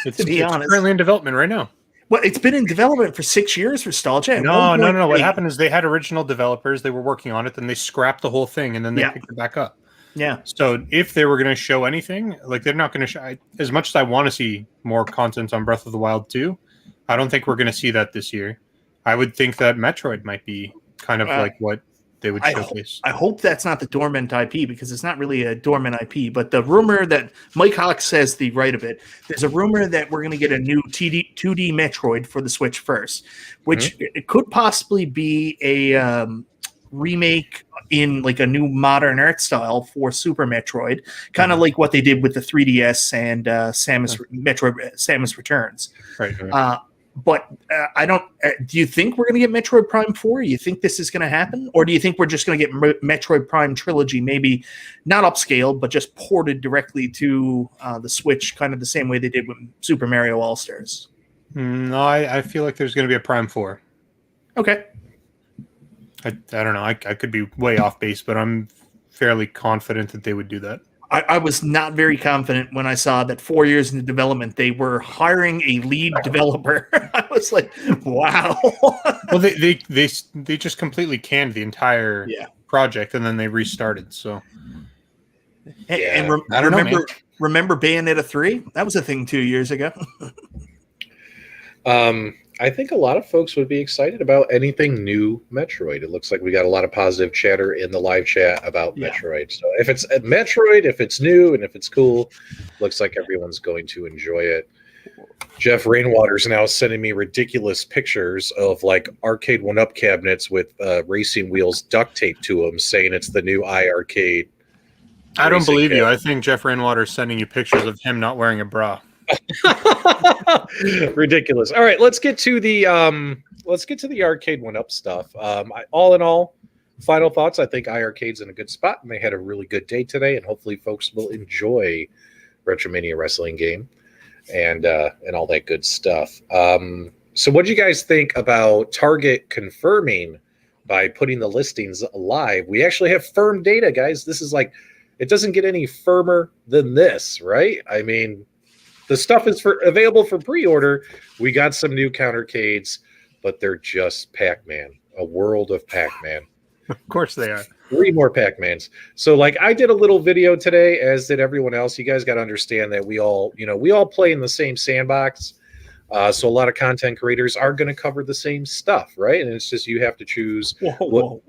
It's honest. currently in development right now. Well, it's been in development for 6 years for Restalgia. No. What happened is they had original developers. They were working on it. Then they scrapped the whole thing, and then they picked it back up. Yeah. So if they were going to show anything, like they're not going to show. As much as I want to see more content on Breath of the Wild 2, I don't think we're going to see that this year. I would think that Metroid might be kind of like what they would showcase. I hope that's not the dormant IP because it's not really a dormant IP. But the rumor that Mike Hawks says the right of it, there's a rumor that we're going to get a new 2D Metroid for the Switch first, which it could possibly be a remake in like a new modern art style for Super Metroid, kind of like what they did with the 3DS and Samus Returns. Right. But I don't. Do you think we're going to get Metroid Prime 4? You think this is going to happen, or do you think we're just going to get Metroid Prime Trilogy, maybe not upscaled, but just ported directly to the Switch, kind of the same way they did with Super Mario All Stars? No, I feel like there's going to be a Prime 4. Okay. I don't know. I could be way off base, but I'm fairly confident that they would do that. I was not very confident when I saw that 4 years into development, they were hiring a lead developer. I was like, wow. Well, they just completely canned the entire project, and then they restarted. So, and I don't know, remember Bayonetta 3? That was a thing 2 years ago. I think a lot of folks would be excited about anything new Metroid. It looks like we got a lot of positive chatter in the live chat about Metroid. So if it's a Metroid, if it's new, and if it's cool, looks like everyone's going to enjoy it. Jeff Rainwater's now sending me ridiculous pictures of like Arcade1Up cabinets with racing wheels duct taped to them, saying it's the new iiRcade. I don't believe you. I think Jeff Rainwater's sending you pictures of him not wearing a bra. Ridiculous. All right, let's get to the Arcade1Up stuff. All in all, final thoughts. I think iiRcade's in a good spot, and they had a really good day today, and hopefully, folks will enjoy Retromania Wrestling Game and all that good stuff. So, what do you guys think about Target confirming by putting the listings live? We actually have firm data, guys. This is like, it doesn't get any firmer than this, right? I mean, the stuff is available for pre-order. We got some new countercades, but they're just Pac-Man, a world of Pac-Man. Of course they are. 3 more Pac-Mans. So like I did a little video today, as did everyone else. You guys got to understand that we all play in the same sandbox. So a lot of content creators are going to cover the same stuff, right? And it's just you have to choose. Whoa.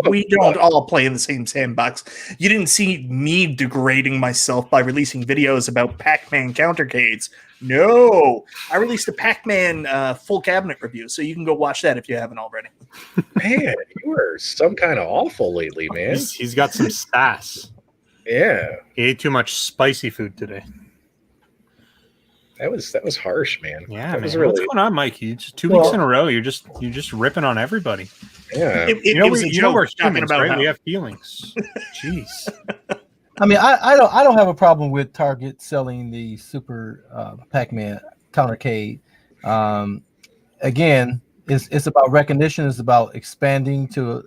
We don't all play in the same sandbox. You didn't see me degrading myself by releasing videos about Pac-Man countercades. No, I released a Pac-Man full cabinet review, so you can go watch that if you haven't already. Man, you were some kind of awful lately, man. He's got some sass. Yeah. He ate too much spicy food today. That was harsh, man. Yeah, that man. was What's really going on, Mike? You just 2 weeks in a row. You're just ripping on everybody. yeah. It was a joke we're talking humans, about right? how We have feelings. Jeez. I mean, I don't have a problem with Target selling the Super Pac-Man Countercade. Again, it's about recognition. It's about expanding to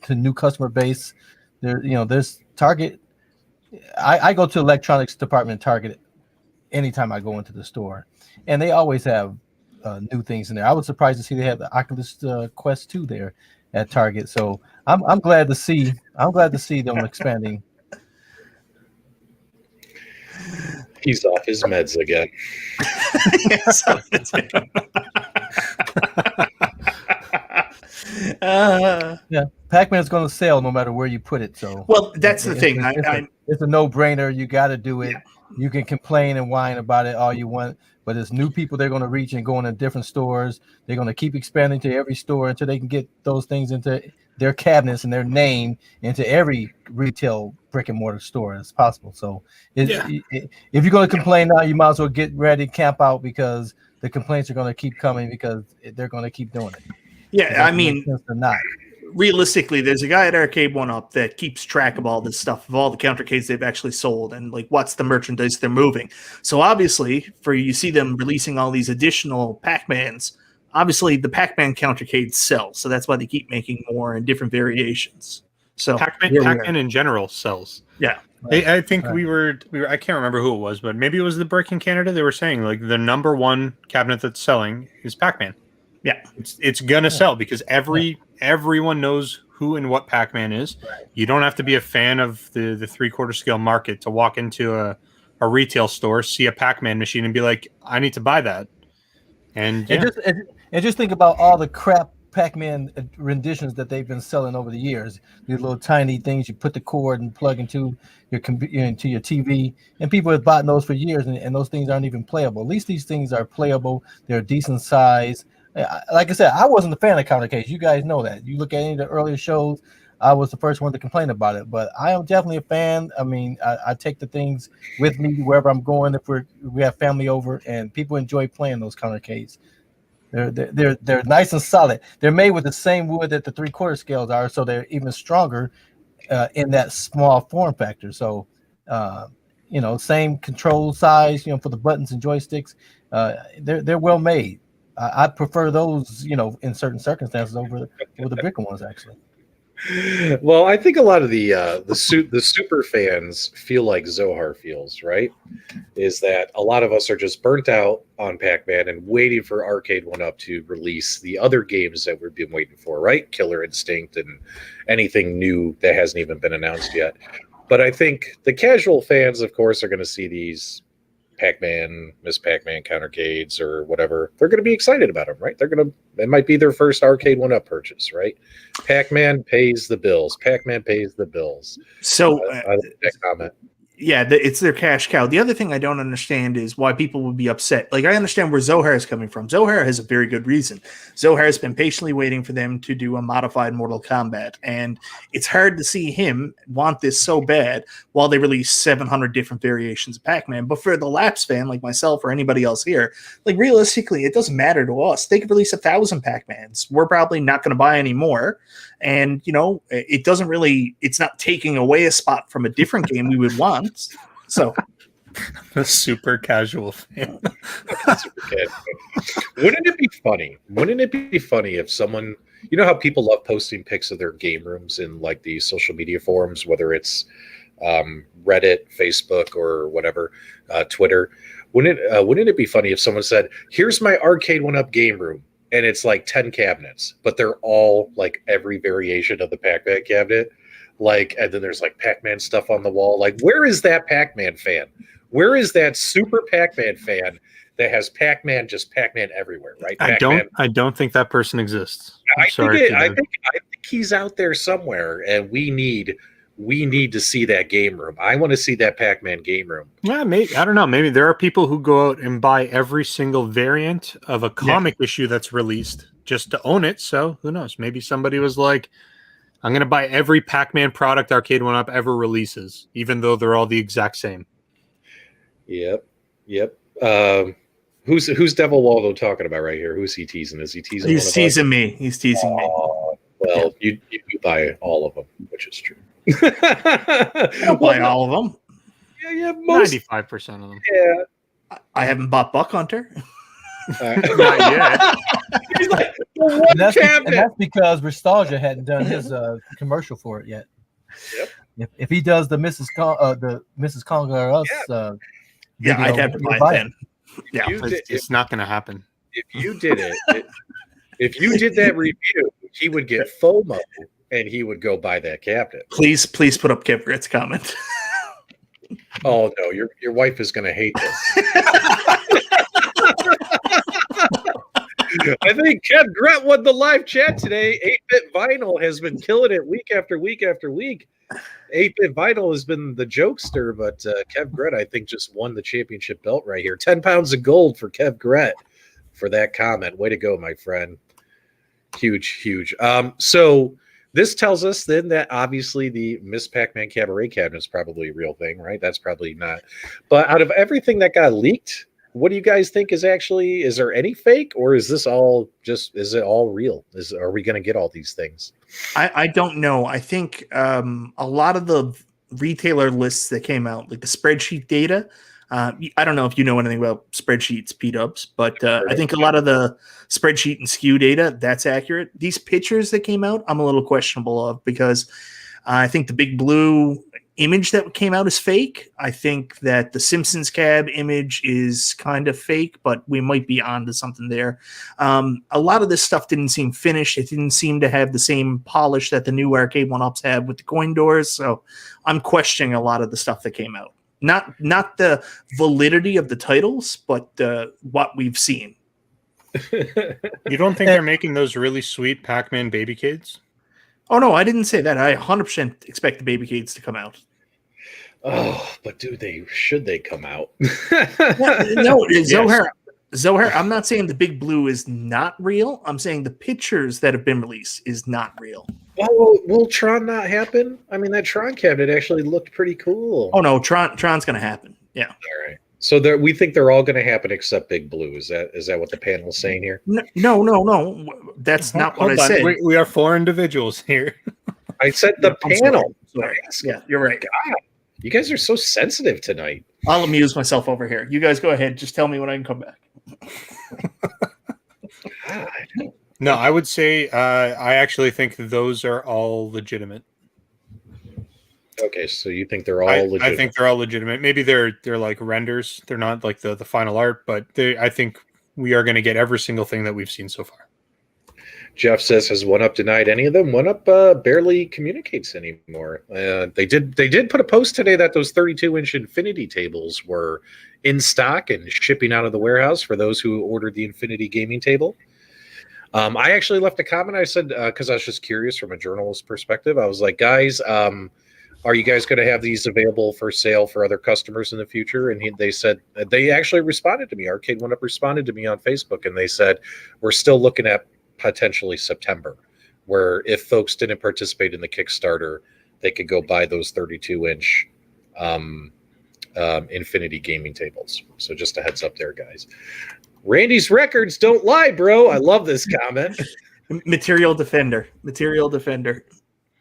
to new customer base. There's Target. I go to electronics department at Target anytime I go into the store, and they always have new things in there. I was surprised to see they have the Oculus Quest 2 there at Target. So I'm glad to see them expanding. He's off his meds again. Yeah, Pac-Man's going to sell no matter where you put it. So well, that's the thing. It's a no-brainer. You got to do it. Yeah. You can complain and whine about it all you want, but there's new people they're going to reach and go into different stores. They're going to keep expanding to every store until they can get those things into their cabinets and their name into every retail brick and mortar store as possible. So if you're going to complain now, you might as well get ready, camp out, because the complaints are going to keep coming because they're going to keep doing it. Yeah, I mean, not. Realistically, there's a guy at Arcade1Up that keeps track of all this stuff, of all the countercades they've actually sold, and like what's the merchandise they're moving. So obviously, you see them releasing all these additional Pac-Mans. Obviously, the Pac-Man countercades sell, so that's why they keep making more and different variations. So Pac-Man in general sells. Yeah, I think we were. I can't remember who it was, but maybe it was the break in Canada. They were saying like the number one cabinet that's selling is Pac-Man. Yeah, it's gonna sell because everyone knows who and what Pac-Man is. Right. You don't have to be a fan of the 3/4 scale market to walk into a retail store, see a Pac-Man machine, and be like, I need to buy that. And just think about all the crap Pac-Man renditions that they've been selling over the years. These little tiny things you put the cord and plug into your TV, and people have bought those for years, and those things aren't even playable. At least these things are playable. They're a decent size. Like I said, I wasn't a fan of countercades. You guys know that. You look at any of the earlier shows, I was the first one to complain about it. But I am definitely a fan. I mean, I take the things with me wherever I'm going. If we have family over, and people enjoy playing those countercades. They're nice and solid. They're made with the same wood that the 3/4 scales are, so they're even stronger in that small form factor. So, same control size, for the buttons and joysticks. They're well made. I prefer those, in certain circumstances over the bigger ones, actually. Well, I think a lot of the super fans feel like Zohar feels, right? Is that a lot of us are just burnt out on Pac-Man and waiting for Arcade1Up to release the other games that we've been waiting for, right? Killer Instinct and anything new that hasn't even been announced yet. But I think the casual fans, of course, are going to see these Pac-Man, Miss Pac-Man countercades or whatever. They're going to be excited about them, right? It might be their first Arcade1Up purchase, right? Pac-Man pays the bills. Pac-Man pays the bills. So I like that comment. Yeah, it's their cash cow. The other thing I don't understand is why people would be upset. Like, I understand where Zohar is coming from. Zohar has a very good reason. Zohar has been patiently waiting for them to do a modified Mortal Kombat, and it's hard to see him want this so bad while they release 700 different variations of Pac-Man. But for the lapsed fan like myself or anybody else here, like, realistically, it doesn't matter to us. They could release 1,000 Pac-Mans. We're probably not going to buy any more. And, it doesn't really, it's not taking away a spot from a different game we would want. So, a super casual fan. Wouldn't it be funny? Wouldn't it be funny if someone, how people love posting pics of their game rooms in like the social media forums, whether it's Reddit, Facebook, or whatever, Twitter. Wouldn't it be funny if someone said, "Here's my Arcade1Up game room," and it's like 10 cabinets, but they're all like every variation of the Pac-Man cabinet. Like, and then there's like Pac-Man stuff on the wall. Like, where is that Pac-Man fan? Where is that super Pac-Man fan that has Pac-Man, just Pac-Man everywhere, right? I don't think that person exists. I think he's out there somewhere, and we need to see that game room. I want to see that Pac-Man game room. Yeah, maybe, I don't know. Maybe there are people who go out and buy every single variant of a comic issue that's released just to own it. So who knows? Maybe somebody was like, I'm going to buy every Pac-Man product Arcade1Up ever releases, even though they're all the exact same. Yep. Yep. Who's Devil Waldo talking about right here? Who's he teasing? Is he teasing? He's teasing me. He's teasing me. Well, you buy all of them, which is true. I don't buy all of them. Yeah, most 95% of them. Yeah. I haven't bought Buck Hunter. Not yet. He's like, the one And that's cabinet. because Restalgia hadn't done his commercial for it yet. Yep. If he does the Mrs. Conger Us, Yeah, video, I'd have to you'll buy it it. then. Yeah. It's not going to happen. If you did if you did that review, he would get FOMO and he would go buy that cabinet. Please put up Kev Grit's comment. Oh no, your wife is going to hate this. I think Kev Gret won the live chat today. 8-Bit Vinyl has been killing it week after week after week. 8-Bit Vinyl has been the jokester, but Kev Gret, I think, just won the championship belt right here. 10 pounds of gold for Kev Gret for that comment. Way to go, my friend. Huge. So this tells us then that obviously the Miss Pac-Man Cabaret cabinet is probably a real thing, right? That's probably not. But out of everything that got leaked, what do you guys think is there any fake, or is it all real? Are we going to get all these things? I don't know. I think a lot of the retailer lists that came out, like the spreadsheet data, I don't know if you know anything about spreadsheets, PDubs, but I think a lot of the spreadsheet and SKU data, that's accurate. These pictures that came out, I'm a little questionable of, because I think the big blue image that came out is fake. I think that the Simpsons cab image is kind of fake, but we might be onto something there. A lot of this stuff didn't seem finished. It didn't seem to have the same polish that the new Arcade1Ups have with the coin doors. So I'm questioning a lot of the stuff that came out. Not the validity of the titles, but what we've seen. You don't think they're making those really sweet Pac-Man baby kids? Oh, no, I didn't say that. I 100% expect the baby cades to come out. Oh, but should they come out? No, Zohar, I'm not saying the big blue is not real. I'm saying the pictures that have been released is not real. Well, will Tron not happen? I mean, that Tron cabinet actually looked pretty cool. Oh, no, Tron's going to happen. Yeah. All right. So we think they're all going to happen except Big Blue. Is that what the panel is saying here? No. That's not what I said. We are 4 individuals here. I said the panel. Sorry. Yeah, you're right. God, you guys are so sensitive tonight. I'll amuse myself over here. You guys go ahead. Just tell me when I can come back. God. No, I would say I actually think those are all legitimate. Okay, so you think they're all legitimate? I think they're all legitimate. Maybe they're like renders. They're not like the final art, but I think we are going to get every single thing that we've seen so far. Jeff says, has 1UP denied any of them? 1UP barely communicates anymore. They did put a post today that those 32-inch Infinity tables were in stock and shipping out of the warehouse for those who ordered the Infinity gaming table. I actually left a comment. I said, because I was just curious from a journalist perspective, I was like, guys, are you guys going to have these available for sale for other customers in the future? And they said, they actually responded to me. Arcade1Up responded to me on Facebook, and they said, we're still looking at potentially September, where if folks didn't participate in the Kickstarter, they could go buy those 32-inch Infinity gaming tables. So just a heads up there, guys. Randy's records don't lie, bro. I love this comment. Material defender.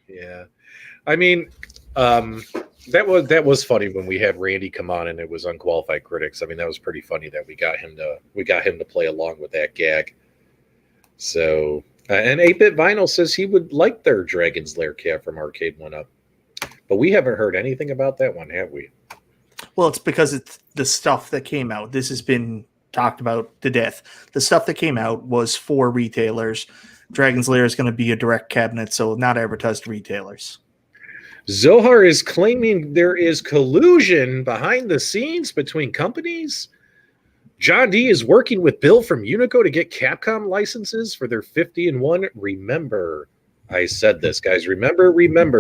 Yeah. I mean, that was funny when we had Randy come on and it was unqualified critics. I mean, that was pretty funny that we got him to play along with that gag. So, and 8-Bit Vinyl says he would like their Dragon's Lair cab from Arcade1Up, but we haven't heard anything about that one, have we? Well, it's because it's the stuff that came out. This has been talked about to death. The stuff that came out was for retailers. Dragon's Lair is going to be a direct cabinet, so not advertised to retailers. Zohar is claiming there is collusion behind the scenes between companies. John D is working with Bill from Unico to get Capcom licenses for their 50-1. Remember, I said this, guys. Remember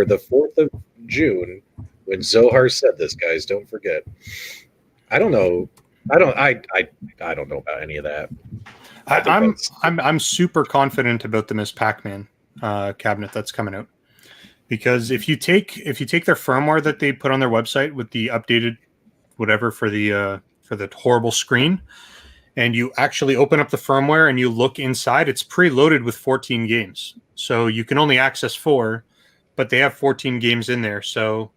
the 4th of June when Zohar said this, guys. Don't forget. I don't know. I don't know about any of that. I'm super confident about the Miss Pac-Man cabinet that's coming out, because if you take their firmware that they put on their website with the updated whatever for the for the horrible screen. And you actually open up the firmware and you look inside. It's preloaded with 14 games. So you can only access 4, but they have 14 games in there. So,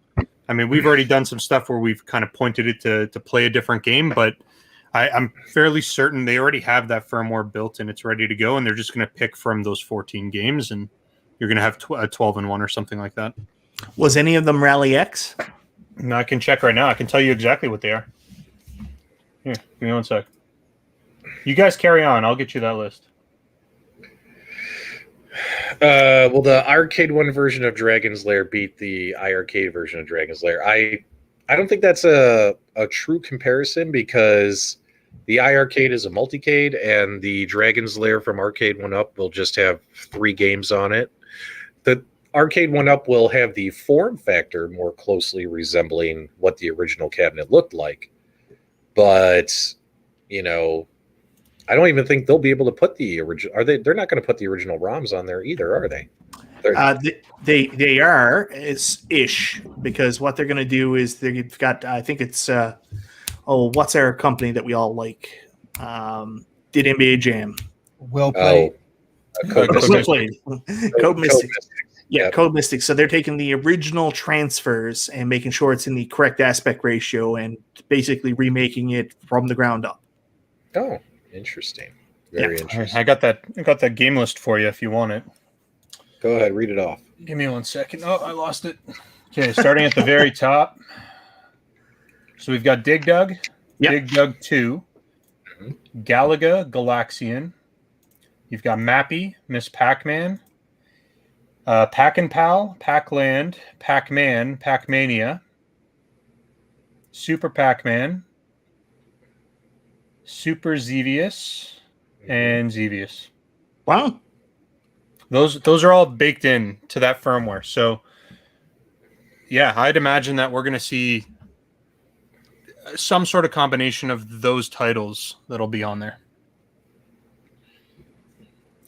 I mean, we've already done some stuff where we've kind of pointed it to play a different game, but I'm fairly certain they already have that firmware built and it's ready to go. And they're just going to pick from those 14 games and you're going to have a 12-1 or something like that. Was any of them Rally X? No, I can check right now. I can tell you exactly what they are. Here, give me one sec. You guys carry on. I'll get you that list. Well, the Arcade 1 version of Dragon's Lair beat the iiRcade version of Dragon's Lair. I don't think that's a true comparison because the iiRcade is a multicade and the Dragon's Lair from Arcade1Up will just have 3 games on it. The Arcade1Up will have the form factor more closely resembling what the original cabinet looked like. But, you know, I don't even think they'll be able to put the original. They're not going to put the original ROMs on there either, are they? They are ish because what they're going to do is they've got. I think it's what's our company that we all like? Did NBA Jam? Well played. Code Mystic. Yeah, Code Mystic. So they're taking the original transfers and making sure it's in the correct aspect ratio and basically remaking it from the ground up. Oh. Interesting. Very interesting. I got that game list for you if you want it. Go ahead, read it off. Give me one second. Oh, I lost it. Okay, starting at the very top. So we've got Dig Dug, Dig Dug 2, Galaga, Galaxian. You've got Mappy, Miss Pac-Man, Pack and Pal, Pac-Land, Pac-Man, Pac-Mania, Super Pac-Man, Super Xevious, and Xevious. Wow. Those are all baked in to that firmware. So, yeah, I'd imagine that we're going to see some sort of combination of those titles that'll be on there.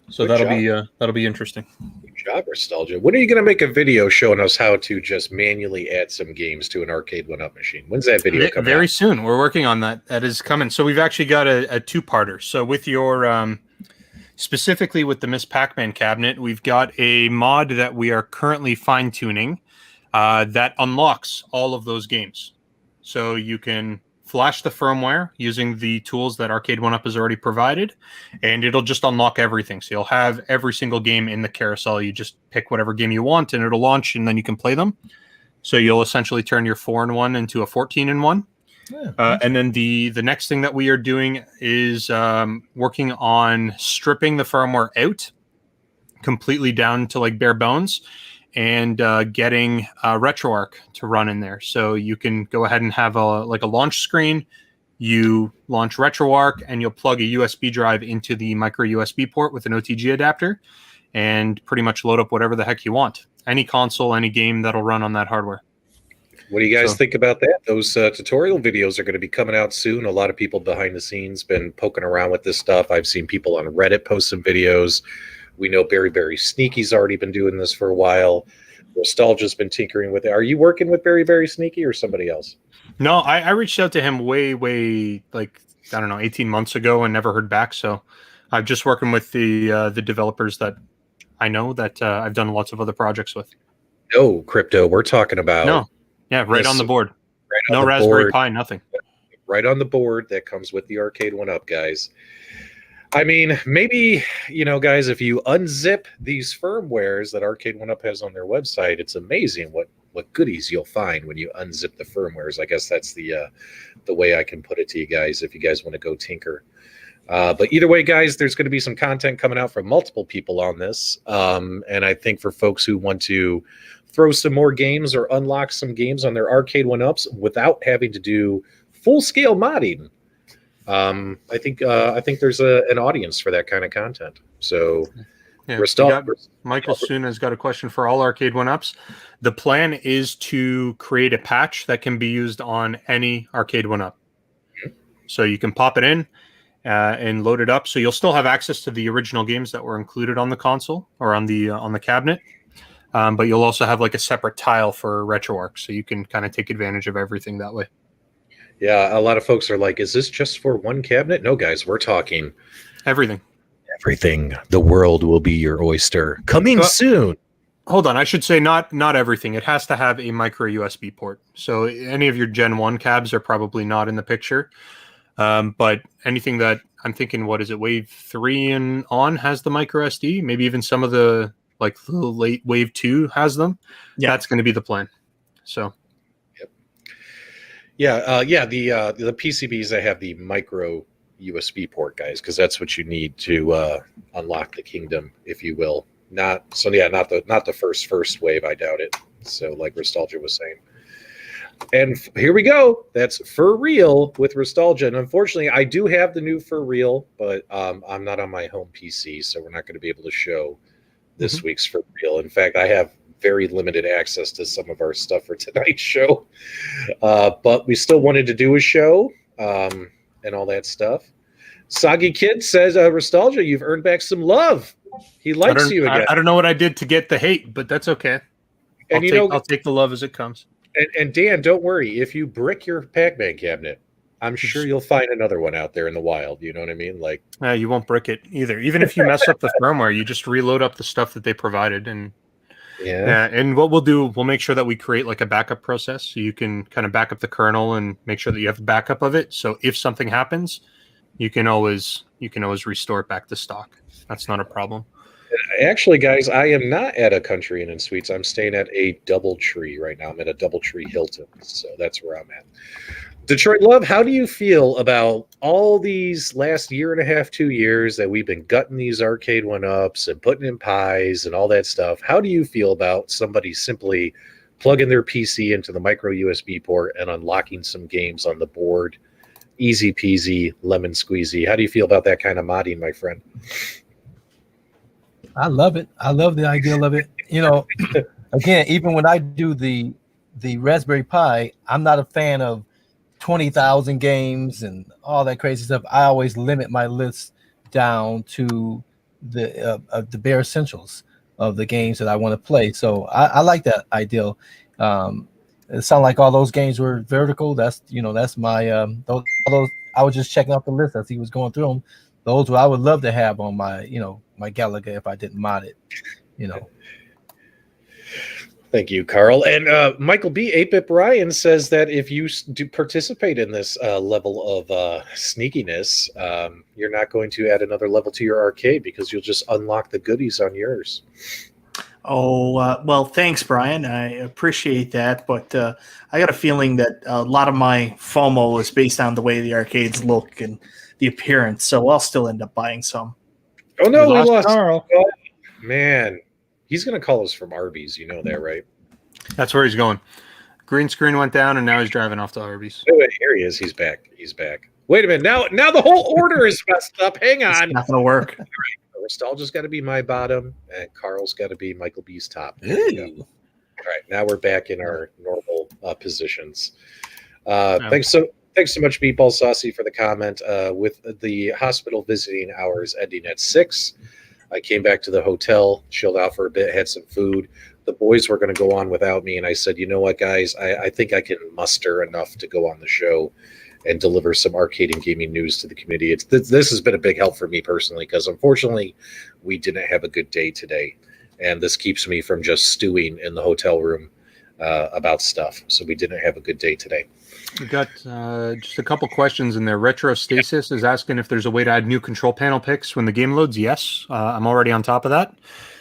So that'll be interesting. Good job, Restalgia. When are you going to make a video showing us how to just manually add some games to an Arcade1Up machine? When's that video coming out? Very soon. We're working on that. That is coming. So we've actually got a two-parter. So with your specifically with the Miss Pac-Man cabinet, we've got a mod that we are currently fine-tuning that unlocks all of those games. So you can flash the firmware using the tools that Arcade1Up has already provided, and it'll just unlock everything. So you'll have every single game in the carousel. You just pick whatever game you want, and it'll launch, and then you can play them. So you'll essentially turn your 4-in-1 into a 14-in-1. Yeah. And then the next thing that we are doing is working on stripping the firmware out completely down to like bare bones, and getting RetroArch to run in there. So you can go ahead and have a launch screen. You launch RetroArch, and you'll plug a USB drive into the micro USB port with an OTG adapter, and pretty much load up whatever the heck you want. Any console, any game that'll run on that hardware. What do you guys think about that? Those tutorial videos are going to be coming out soon. A lot of people behind the scenes been poking around with this stuff. I've seen people on Reddit post some videos. We know Very Sneaky's already been doing this for a while. Restalgia's been tinkering with it. Are you working with Very Sneaky or somebody else? No, I reached out to him way, like, I don't know, 18 months ago and never heard back. So I'm just working with the developers that I know that I've done lots of other projects with. No, Crypto. We're talking about... No. Yeah, right on the board. Right no on the Raspberry board. Pi, nothing. Right on the board that comes with the Arcade1Up, guys. I mean, maybe, guys, if you unzip these firmwares that Arcade1Up has on their website, it's amazing what goodies you'll find when you unzip the firmwares. I guess that's the way I can put it to you guys if you guys want to go tinker. But either way, guys, there's going to be some content coming out from multiple people on this. And I think for folks who want to throw some more games or unlock some games on their Arcade1Ups without having to do full-scale modding, I think there's an audience for that kind of content. So yeah, Michael Soon has got a question for all Arcade1Ups. The plan is to create a patch that can be used on any Arcade1Up. So you can pop it in and load it up. So you'll still have access to the original games that were included on the console or on the cabinet. But you'll also have like a separate tile for RetroArch, so you can kind of take advantage of everything that way. Yeah, a lot of folks are like, is this just for one cabinet? No, guys, we're talking Everything. everything. The world will be your oyster. Coming soon. Hold on, I should say not everything. It has to have a micro USB port. So any of your Gen 1 cabs are probably not in the picture. But anything that I'm thinking, what is it, Wave 3 and on has the micro SD? Maybe even some of the late Wave 2 has them. Yeah. That's going to be the plan. So the PCBs that have the micro USB port, guys, because that's what you need to unlock the kingdom, if you will. Not the first wave. I doubt it. So, like Restalgia was saying, and here we go. That's for real with Restalgia. And unfortunately, I do have the new for real, but I'm not on my home PC, so we're not going to be able to show this week's for real. In fact, I have very limited access to some of our stuff for tonight's show, but we still wanted to do a show and all that stuff. Soggy Kid says, Restalgia, you've earned back some love. He likes you again. I don't know what I did to get the hate, but that's okay. And I'll take the love as it comes. And Dan, don't worry. If you brick your Pac-Man cabinet, I'm sure you'll find another one out there in the wild. You know what I mean? Like, you won't brick it either. Even if you mess up the firmware, you just reload up the stuff that they provided. And and what we'll do, we'll make sure that we create like a backup process, so you can kind of back up the kernel and make sure that you have a backup of it. So if something happens, you can always restore it back to stock. That's not a problem. Actually, guys, I am not at a Country Inn and Suites. I'm staying at a DoubleTree right now. I'm at a DoubleTree Hilton, so that's where I'm at. Detroit Love, how do you feel about all these last year and a half, 2 years that we've been gutting these Arcade1Ups and putting in pies and all that stuff? How do you feel about somebody simply plugging their PC into the micro USB port and unlocking some games on the board? Easy peasy, lemon squeezy. How do you feel about that kind of modding, my friend? I love it. I love the idea of it. You know, again, even when I do the Raspberry Pi, I'm not a fan of 20,000 games and all that crazy stuff. I always limit my list down to the bare essentials of the games that I want to play. So I like that ideal. It sounded like all those games were vertical. That's my those I was just checking out the list as he was going through them. Those I would love to have on my my Galaga if I didn't mod it. Thank you, Carl. And MichaelB, 8-Bit Brian says that if you do participate in this level of sneakiness, you're not going to add another level to your arcade because you'll just unlock the goodies on yours. Oh, well, thanks, Brian. I appreciate that. But I got a feeling that a lot of my FOMO is based on the way the arcades look and the appearance. So I'll still end up buying some. Oh, no, we lost Carl. Oh, man. He's going to call us from Arby's. You know that, right? That's where he's going. Green screen went down, and now he's driving off to Arby's. Oh, wait, here he is. He's back. Wait a minute. Now the whole order is messed up. Hang on. It's not going to work. Restalgia's got to be my bottom, and Carl's got to be MichaelB's top. Ooh. All right, now we're back in our normal positions. Thanks so much, Meatball Saucy, for the comment. With the hospital visiting hours ending at 6, I came back to the hotel, chilled out for a bit, had some food. The boys were going to go on without me, and I said, you know what, guys, I think I can muster enough to go on the show and deliver some arcade and gaming news to the community. This has been a big help for me personally, because unfortunately we didn't have a good day today, and this keeps me from just stewing in the hotel room about stuff. So we didn't have a good day today. We got just a couple questions in there. Retrostasis is asking if there's a way to add new control panel picks when the game loads. Yes, I'm already on top of that.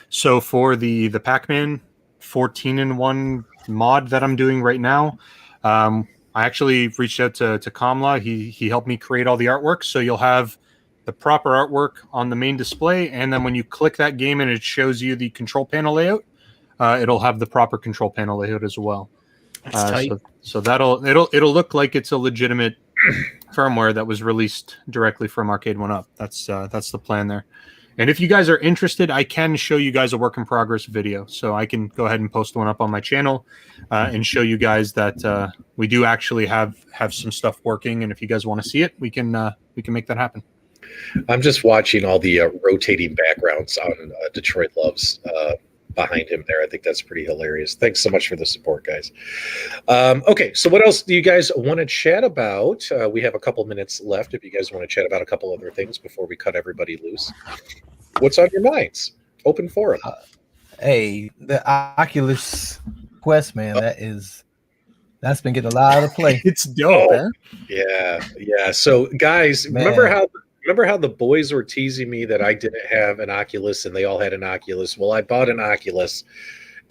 So for the Pac-Man 14-in-1 mod that I'm doing right now, I actually reached out to Kamla. He helped me create all the artwork. So you'll have the proper artwork on the main display, and then when you click that game and it shows you the control panel layout, it'll have the proper control panel layout as well. That's tight. So it'll look like it's a legitimate firmware that was released directly from Arcade1Up. That's the plan there. And if you guys are interested, I can show you guys a work in progress video. So I can go ahead and post one up on my channel and show you guys that we do actually have some stuff working. And if you guys want to see it, we can make that happen. I'm just watching all the rotating backgrounds on Detroit Love's behind him there. I think that's pretty hilarious. Thanks so much for the support, guys. Okay, so what else do you guys want to chat about? We have a couple minutes left if you guys want to chat about a couple other things before we cut everybody loose. What's on your minds? Open forum. Hey, the Oculus Quest, man, that's been getting a lot of play. It's dope, man. Yeah. So, guys, Man. remember how the boys were teasing me that I didn't have an Oculus and they all had an Oculus? Well, I bought an Oculus,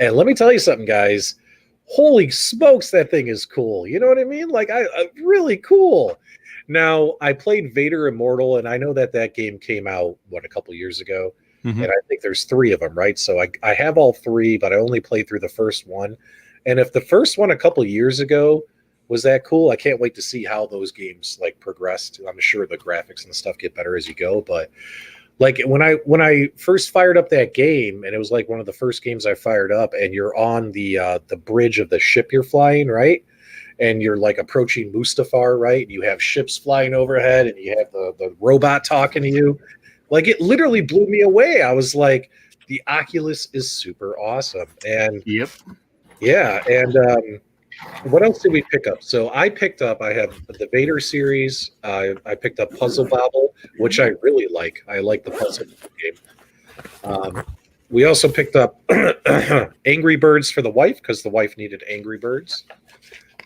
and let me tell you something, guys. Holy smokes, that thing is cool. You know what I mean? Like, really cool. Now, I played Vader Immortal, and I know that game came out a couple years ago, and I think there's 3 of them, right? So I have all 3, but I only played through the first one. And if the first one a couple years ago was that cool, I can't wait to see how those games like progressed. I'm sure the graphics and stuff get better as you go, but like when I first fired up that game, and it was like one of the first games I fired up, and you're on the bridge of the ship you're flying, right? And you're like approaching Mustafar, right? And you have ships flying overhead, and you have the robot talking to you. Like, it literally blew me away. I was like, the Oculus is super awesome. And Yep. yeah, and what else did we pick up? So I have the Vader series. I picked up Puzzle Bobble, which I really like. I like the puzzle game. We also picked up Angry Birds for the wife, because the wife needed Angry Birds.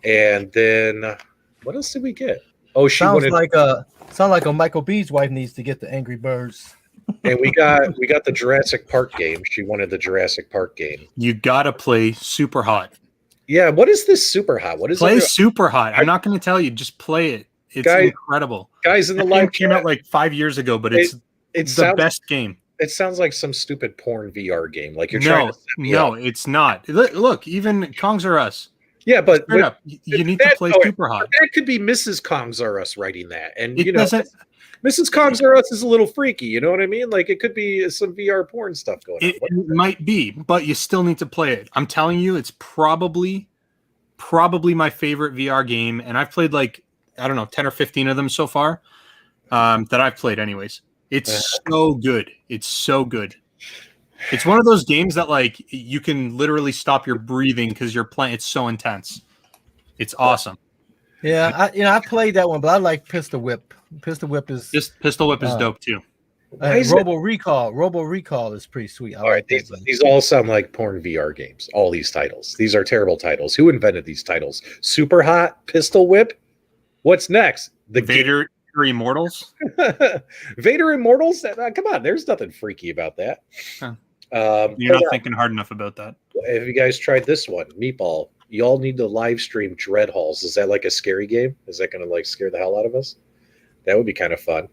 And then what else did we get? Oh, she Sounds wanted, like a MichaelB's wife needs to get the Angry Birds. and we got the Jurassic Park game. She wanted the Jurassic Park game. You gotta play Super Hot. Yeah, what is this Super Hot? What is Play it? Super Hot. I'm not going to tell you. Just play it. It's incredible. Guys in the That live game came out like 5 years ago, but it's the best game. It sounds like some stupid porn VR game. Like you're No, trying to set me up. it's not. Look, even Kongs R Us. Yeah, but Straight up, you need to play Super Hot. That could be Mrs. Kongs R Us writing that, and It doesn't. Mrs. Kongs R Us is a little freaky. You know what I mean? Like it could be some VR porn stuff going on. It might be, but you still need to play it. I'm telling you, it's probably my favorite VR game, and I've played like, I don't know, 10 or 15 of them so far, that I've played anyways. It's so good. It's so good. It's one of those games that like you can literally stop your breathing because you're playing. It's so intense. It's awesome. Yeah, I played that one, but I like Pistol Whip. Pistol Whip is dope too. Robo Recall is pretty sweet. All right, these all sound like porn VR games. All these titles. These are terrible titles. Who invented these titles? Super Hot, Pistol Whip. What's next? The Vader Immortals. Vader Immortals. Come on, there's nothing freaky about that. Huh. You're not thinking hard enough about that. Have you guys tried this one, Meatball? Y'all need to live stream Dread Halls. Is that like a scary game? Is that going to like scare the hell out of us? That would be kind of fun.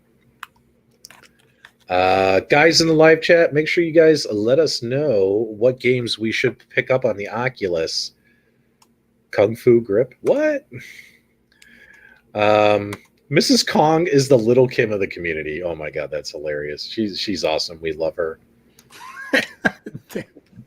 Guys in the live chat, make sure you guys let us know what games we should pick up on the Oculus. Kung Fu Grip. What? Mrs. Kong is the little Kim of the community. Oh my god, that's hilarious. She's awesome. We love her.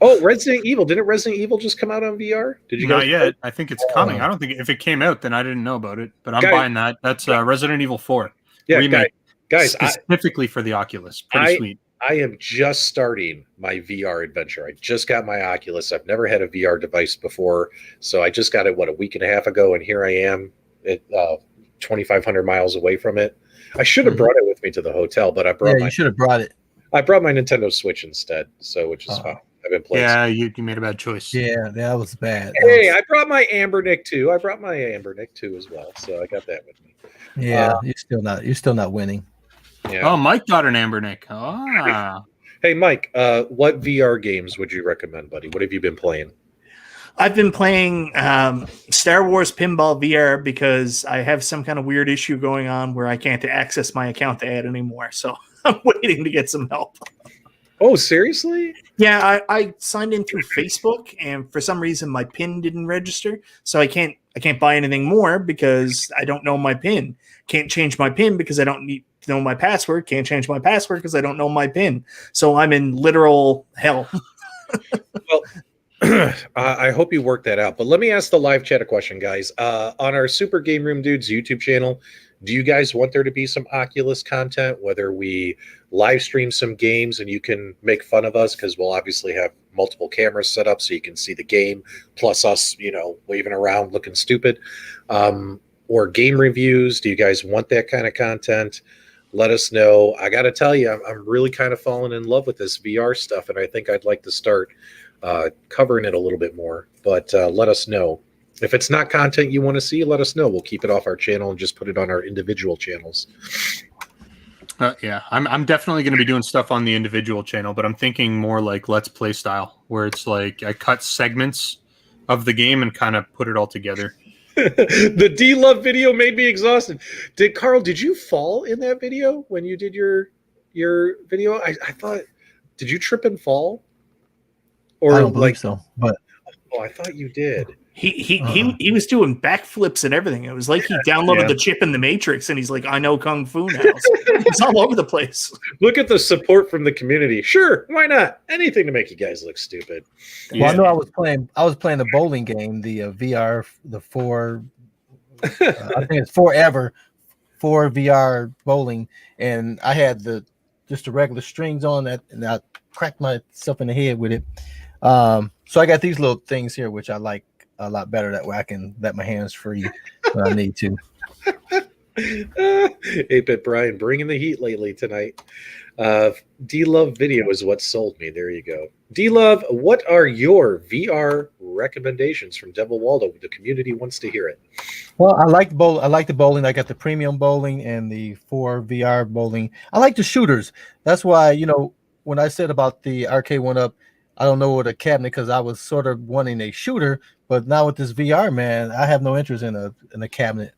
Oh, Resident Evil. Didn't Resident Evil just come out on VR? Did you guys? Not yet. I think it's coming. I don't think if it came out, then I didn't know about it. But I'm buying that. That's Resident Evil 4. Yeah, remake, guys, specifically for the Oculus. Pretty sweet. I am just starting my VR adventure. I just got my Oculus. I've never had a VR device before, so I just got it a week and a half ago, and here I am at 2,500 miles away from it. I should have brought it with me to the hotel, but you should have brought it. I brought my Nintendo Switch instead, which is fine. I've been playing. Yeah, you made a bad choice. Yeah, that was bad. I brought my Amber Nick too. I brought my Amber Nick too as well, so I got that with me. Yeah, you're still not winning. Yeah. Oh, Mike got an Amber Nick. Ah. Hey, Mike, what VR games would you recommend, buddy? What have you been playing? I've been playing Star Wars Pinball VR because I have some kind of weird issue going on where I can't access my account to add anymore. So I'm waiting to get some help. Oh, seriously? Yeah, I signed in through Facebook, and for some reason my PIN didn't register, so I can't buy anything more because I don't know my PIN. Can't change my PIN because I don't need to know my password. Can't change my password because I don't know my PIN. So I'm in literal hell. Well, I hope you work that out. But let me ask the live chat a question, guys. On our Super GameRoom Dudes YouTube channel, do you guys want there to be some Oculus content, whether we live stream some games and you can make fun of us because we'll obviously have multiple cameras set up so you can see the game, plus us, waving around looking stupid. Or game reviews. Do you guys want that kind of content? Let us know. I got to tell you, I'm really kind of falling in love with this VR stuff, and I think I'd like to start covering it a little bit more. But let us know. If it's not content you want to see, let us know. We'll keep it off our channel and just put it on our individual channels. Yeah, I'm definitely going to be doing stuff on the individual channel, but I'm thinking more like Let's Play style, where it's like I cut segments of the game and kind of put it all together. The D-Love video made me exhausted. Carl, did you fall in that video when you did your video? I thought, did you trip and fall? Or I don't believe so, but I thought you did. He was doing backflips and everything. It was like he downloaded the chip in the Matrix, and he's like, "I know kung fu now." It's all over the place. Look at the support from the community. Sure, why not? Anything to make you guys look stupid. well, I know I was playing the bowling game, the VR, the 4. I think it's forever 4 VR bowling, and I had just the regular strings on that, and I cracked myself in the head with it. So I got these little things here, which I like a lot better. That way I can let my hands free when I need to. 8-Bit Brian bringing the heat lately tonight. D-Love video is what sold me. There you go. D-Love, what are your VR recommendations from Devil Waldo? The community wants to hear it. Well, I like the bowling. I got the premium bowling and the 4 VR bowling. I like the shooters. That's why, when I said about the Arcade1Up, I don't know what a cabinet, because I was sort of wanting a shooter, but now with this VR, man, I have no interest in a cabinet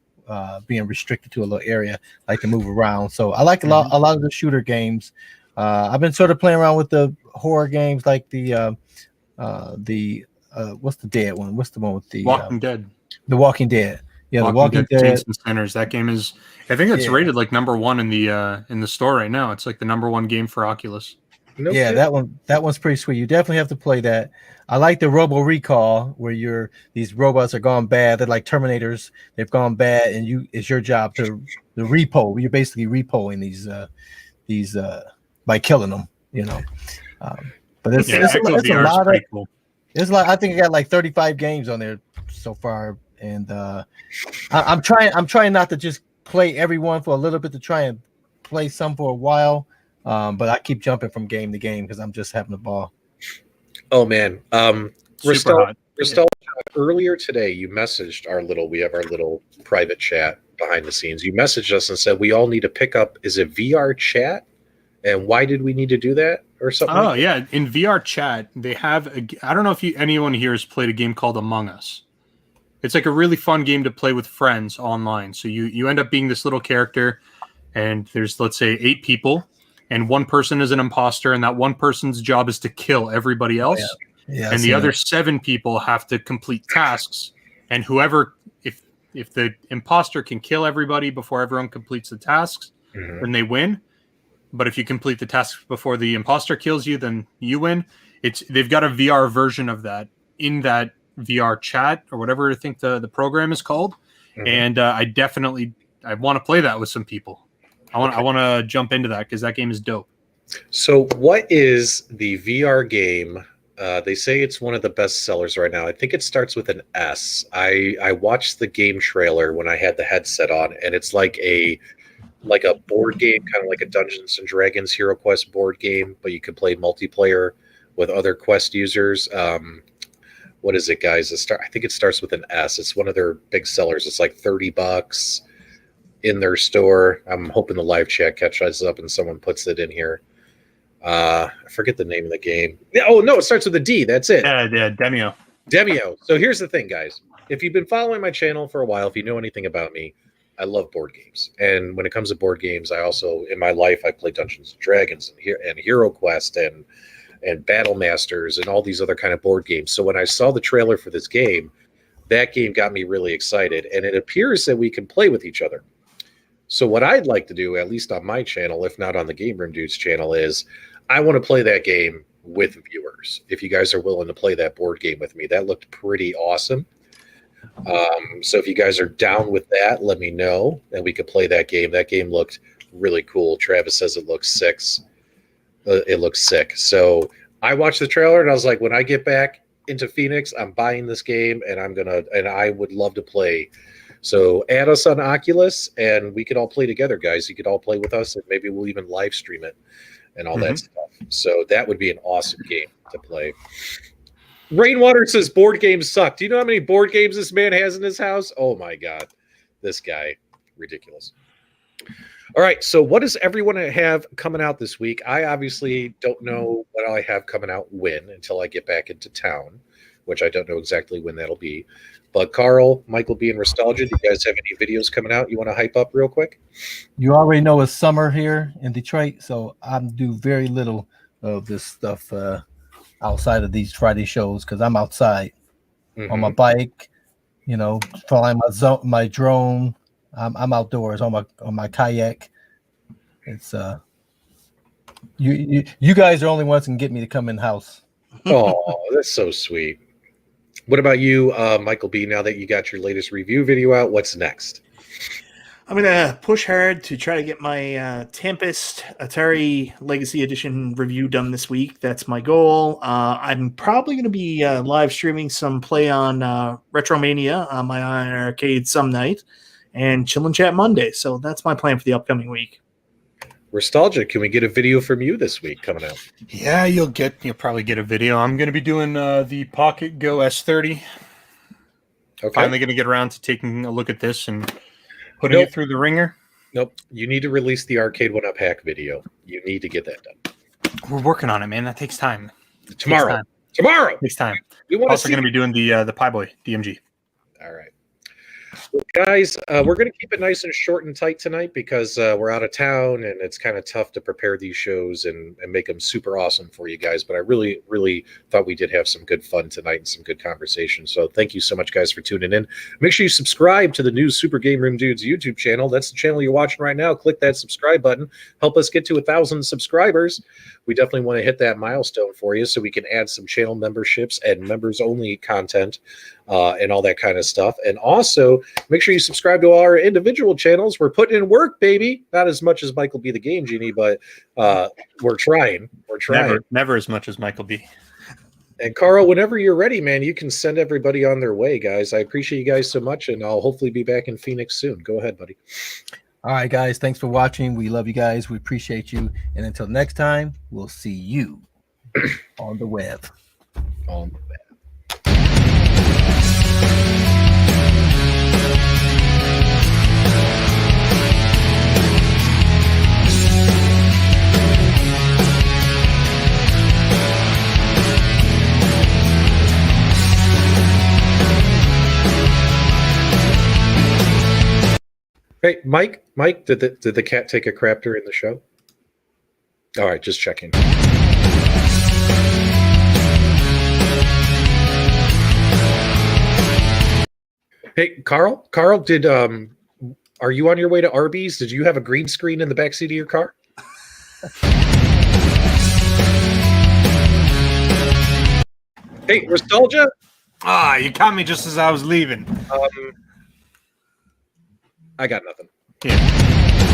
being restricted to a little area. I like to move around. So I like a lot of the shooter games. I've been sort of playing around with the horror games, like the what's the dead one? What's the one with the Walking Dead? The Walking Dead. Yeah, The Walking Dead. Saints and Sinners. That game is, I think it's rated like #1 in the store right now. It's like the #1 game for Oculus. No yeah, kidding. that one's pretty sweet. You definitely have to play that. I like the Robo Recall, where these robots are gone bad. They're like Terminators. They've gone bad, and it's your job to repo. You're basically repoing these by killing them. But it's a lot of cool. It's like, I think I got like 35 games on there so far, and I'm trying not to just play everyone for a little bit, to try and play some for a while. But I keep jumping from game to game because I'm just having a ball. Oh man, Super Restalgia, earlier today you messaged we have our little private chat behind the scenes. You messaged us and said we all need to pick up, is it VR chat? And why did we need to do that or something? Oh yeah, in VR chat they have I don't know if anyone here has played a game called Among Us. It's like a really fun game to play with friends online. So you end up being this little character, and there's, let's say, 8 people. And one person is an imposter, and that one person's job is to kill everybody else. Yeah, and the other 7 people have to complete tasks. And whoever, if the imposter can kill everybody before everyone completes the tasks, then they win. But if you complete the tasks before the imposter kills you, then you win. They've got a VR version of that in that VR chat, or whatever I think the program is called. And I want to play that with some people. I want to jump into that because that game is dope. So what is the VR game? They say it's one of the best sellers right now. I think it starts with an S. I watched the game trailer when I had the headset on, and it's like a board game, kind of like a Dungeons and Dragons Hero Quest board game, but you can play multiplayer with other Quest users. What is it, guys? I think it starts with an S. It's one of their big sellers. It's like $30 in their store. I'm hoping the live chat catches up and someone puts it in here. I forget the name of the game. Oh no, it starts with a D. That's it. Yeah, Demio. Demio. So here's the thing, guys. If you've been following my channel for a while, if you know anything about me, I love board games. And when it comes to board games, I also, in my life, I play Dungeons and Dragons and Hero Quest and Battle Masters and all these other kind of board games. So when I saw the trailer for this game, that game got me really excited. And it appears that we can play with each other. So what I'd like to do, at least on my channel, if not on the Game Room Dudes channel, is I want to play that game with viewers. If you guys are willing to play that board game with me, that looked pretty awesome. So if you guys are down with that, let me know, and we could play that game. That game looked really cool. Travis says it looks sick. So I watched the trailer and I was like, when I get back into Phoenix, I'm buying this game and I would love to play. So add us on Oculus and we could all play together, guys. You could all play with us and maybe we'll even live stream it and all that stuff. So that would be an awesome game to play. Rainwater says board games suck. Do you know how many board games this man has in his house? Oh my God. This guy, ridiculous. All right, so what does everyone have coming out this week? I obviously don't know what I have coming out when until I get back into town, which I don't know exactly when that'll be. But Carl, MichaelB, and Restalgia, do you guys have any videos coming out you want to hype up real quick? You already know it's summer here in Detroit, so I do very little of this stuff outside of these Friday shows because I'm outside on my bike, you know, flying my drone. I'm outdoors on my kayak. It's you guys are the only ones who can get me to come in the house. Oh, that's so sweet. What about you, MichaelB? Now that you got your latest review video out, what's next? I'm gonna push hard to try to get my Tempest Atari Legacy Edition review done this week. That's my goal. I'm probably gonna be live streaming some play on Retromania on my iiRcade some night, and Chill and Chat Monday. So that's my plan for the upcoming week. Restalgia, can we get a video from you this week coming out? Yeah, you'll probably get a video. I'm going to be doing the Pocket Go S30. Okay. Finally going to get around to taking a look at this and putting it through the ringer. Nope. You need to release the Arcade1Up hack video. You need to get that done. We're working on it, man. That takes time. Tomorrow. Takes time. We want Also going to be doing the Pie Boy DMG. All right. Well, guys, we're going to keep it nice and short and tight tonight because we're out of town and it's kind of tough to prepare these shows and make them super awesome for you guys. But I really, really thought we did have some good fun tonight and some good conversation. So thank you so much, guys, for tuning in. Make sure you subscribe to the new Super GameRoom Dudes YouTube channel. That's the channel you're watching right now. Click that subscribe button. Help us get to 1,000 subscribers. We definitely want to hit that milestone for you so we can add some channel memberships and members-only content and all that kind of stuff. And also, make sure you subscribe to our individual channels. We're putting in work, baby. Not as much as MichaelB the Game Genie, but we're trying. We're trying. Never as much as MichaelB. And Carl, whenever you're ready, man, you can send everybody on their way, guys. I appreciate you guys so much, and I'll hopefully be back in Phoenix soon. Go ahead, buddy. All right, guys. Thanks for watching. We love you guys. We appreciate you. And until next time, we'll see you on the web. On the web. Hey, Mike, did the cat take a crap during the show? All right, just checking. Hey, Carl, did are you on your way to Arby's? Did you have a green screen in the backseat of your car? Hey, Restalgia? You caught me just as I was leaving. I got nothing. Yeah.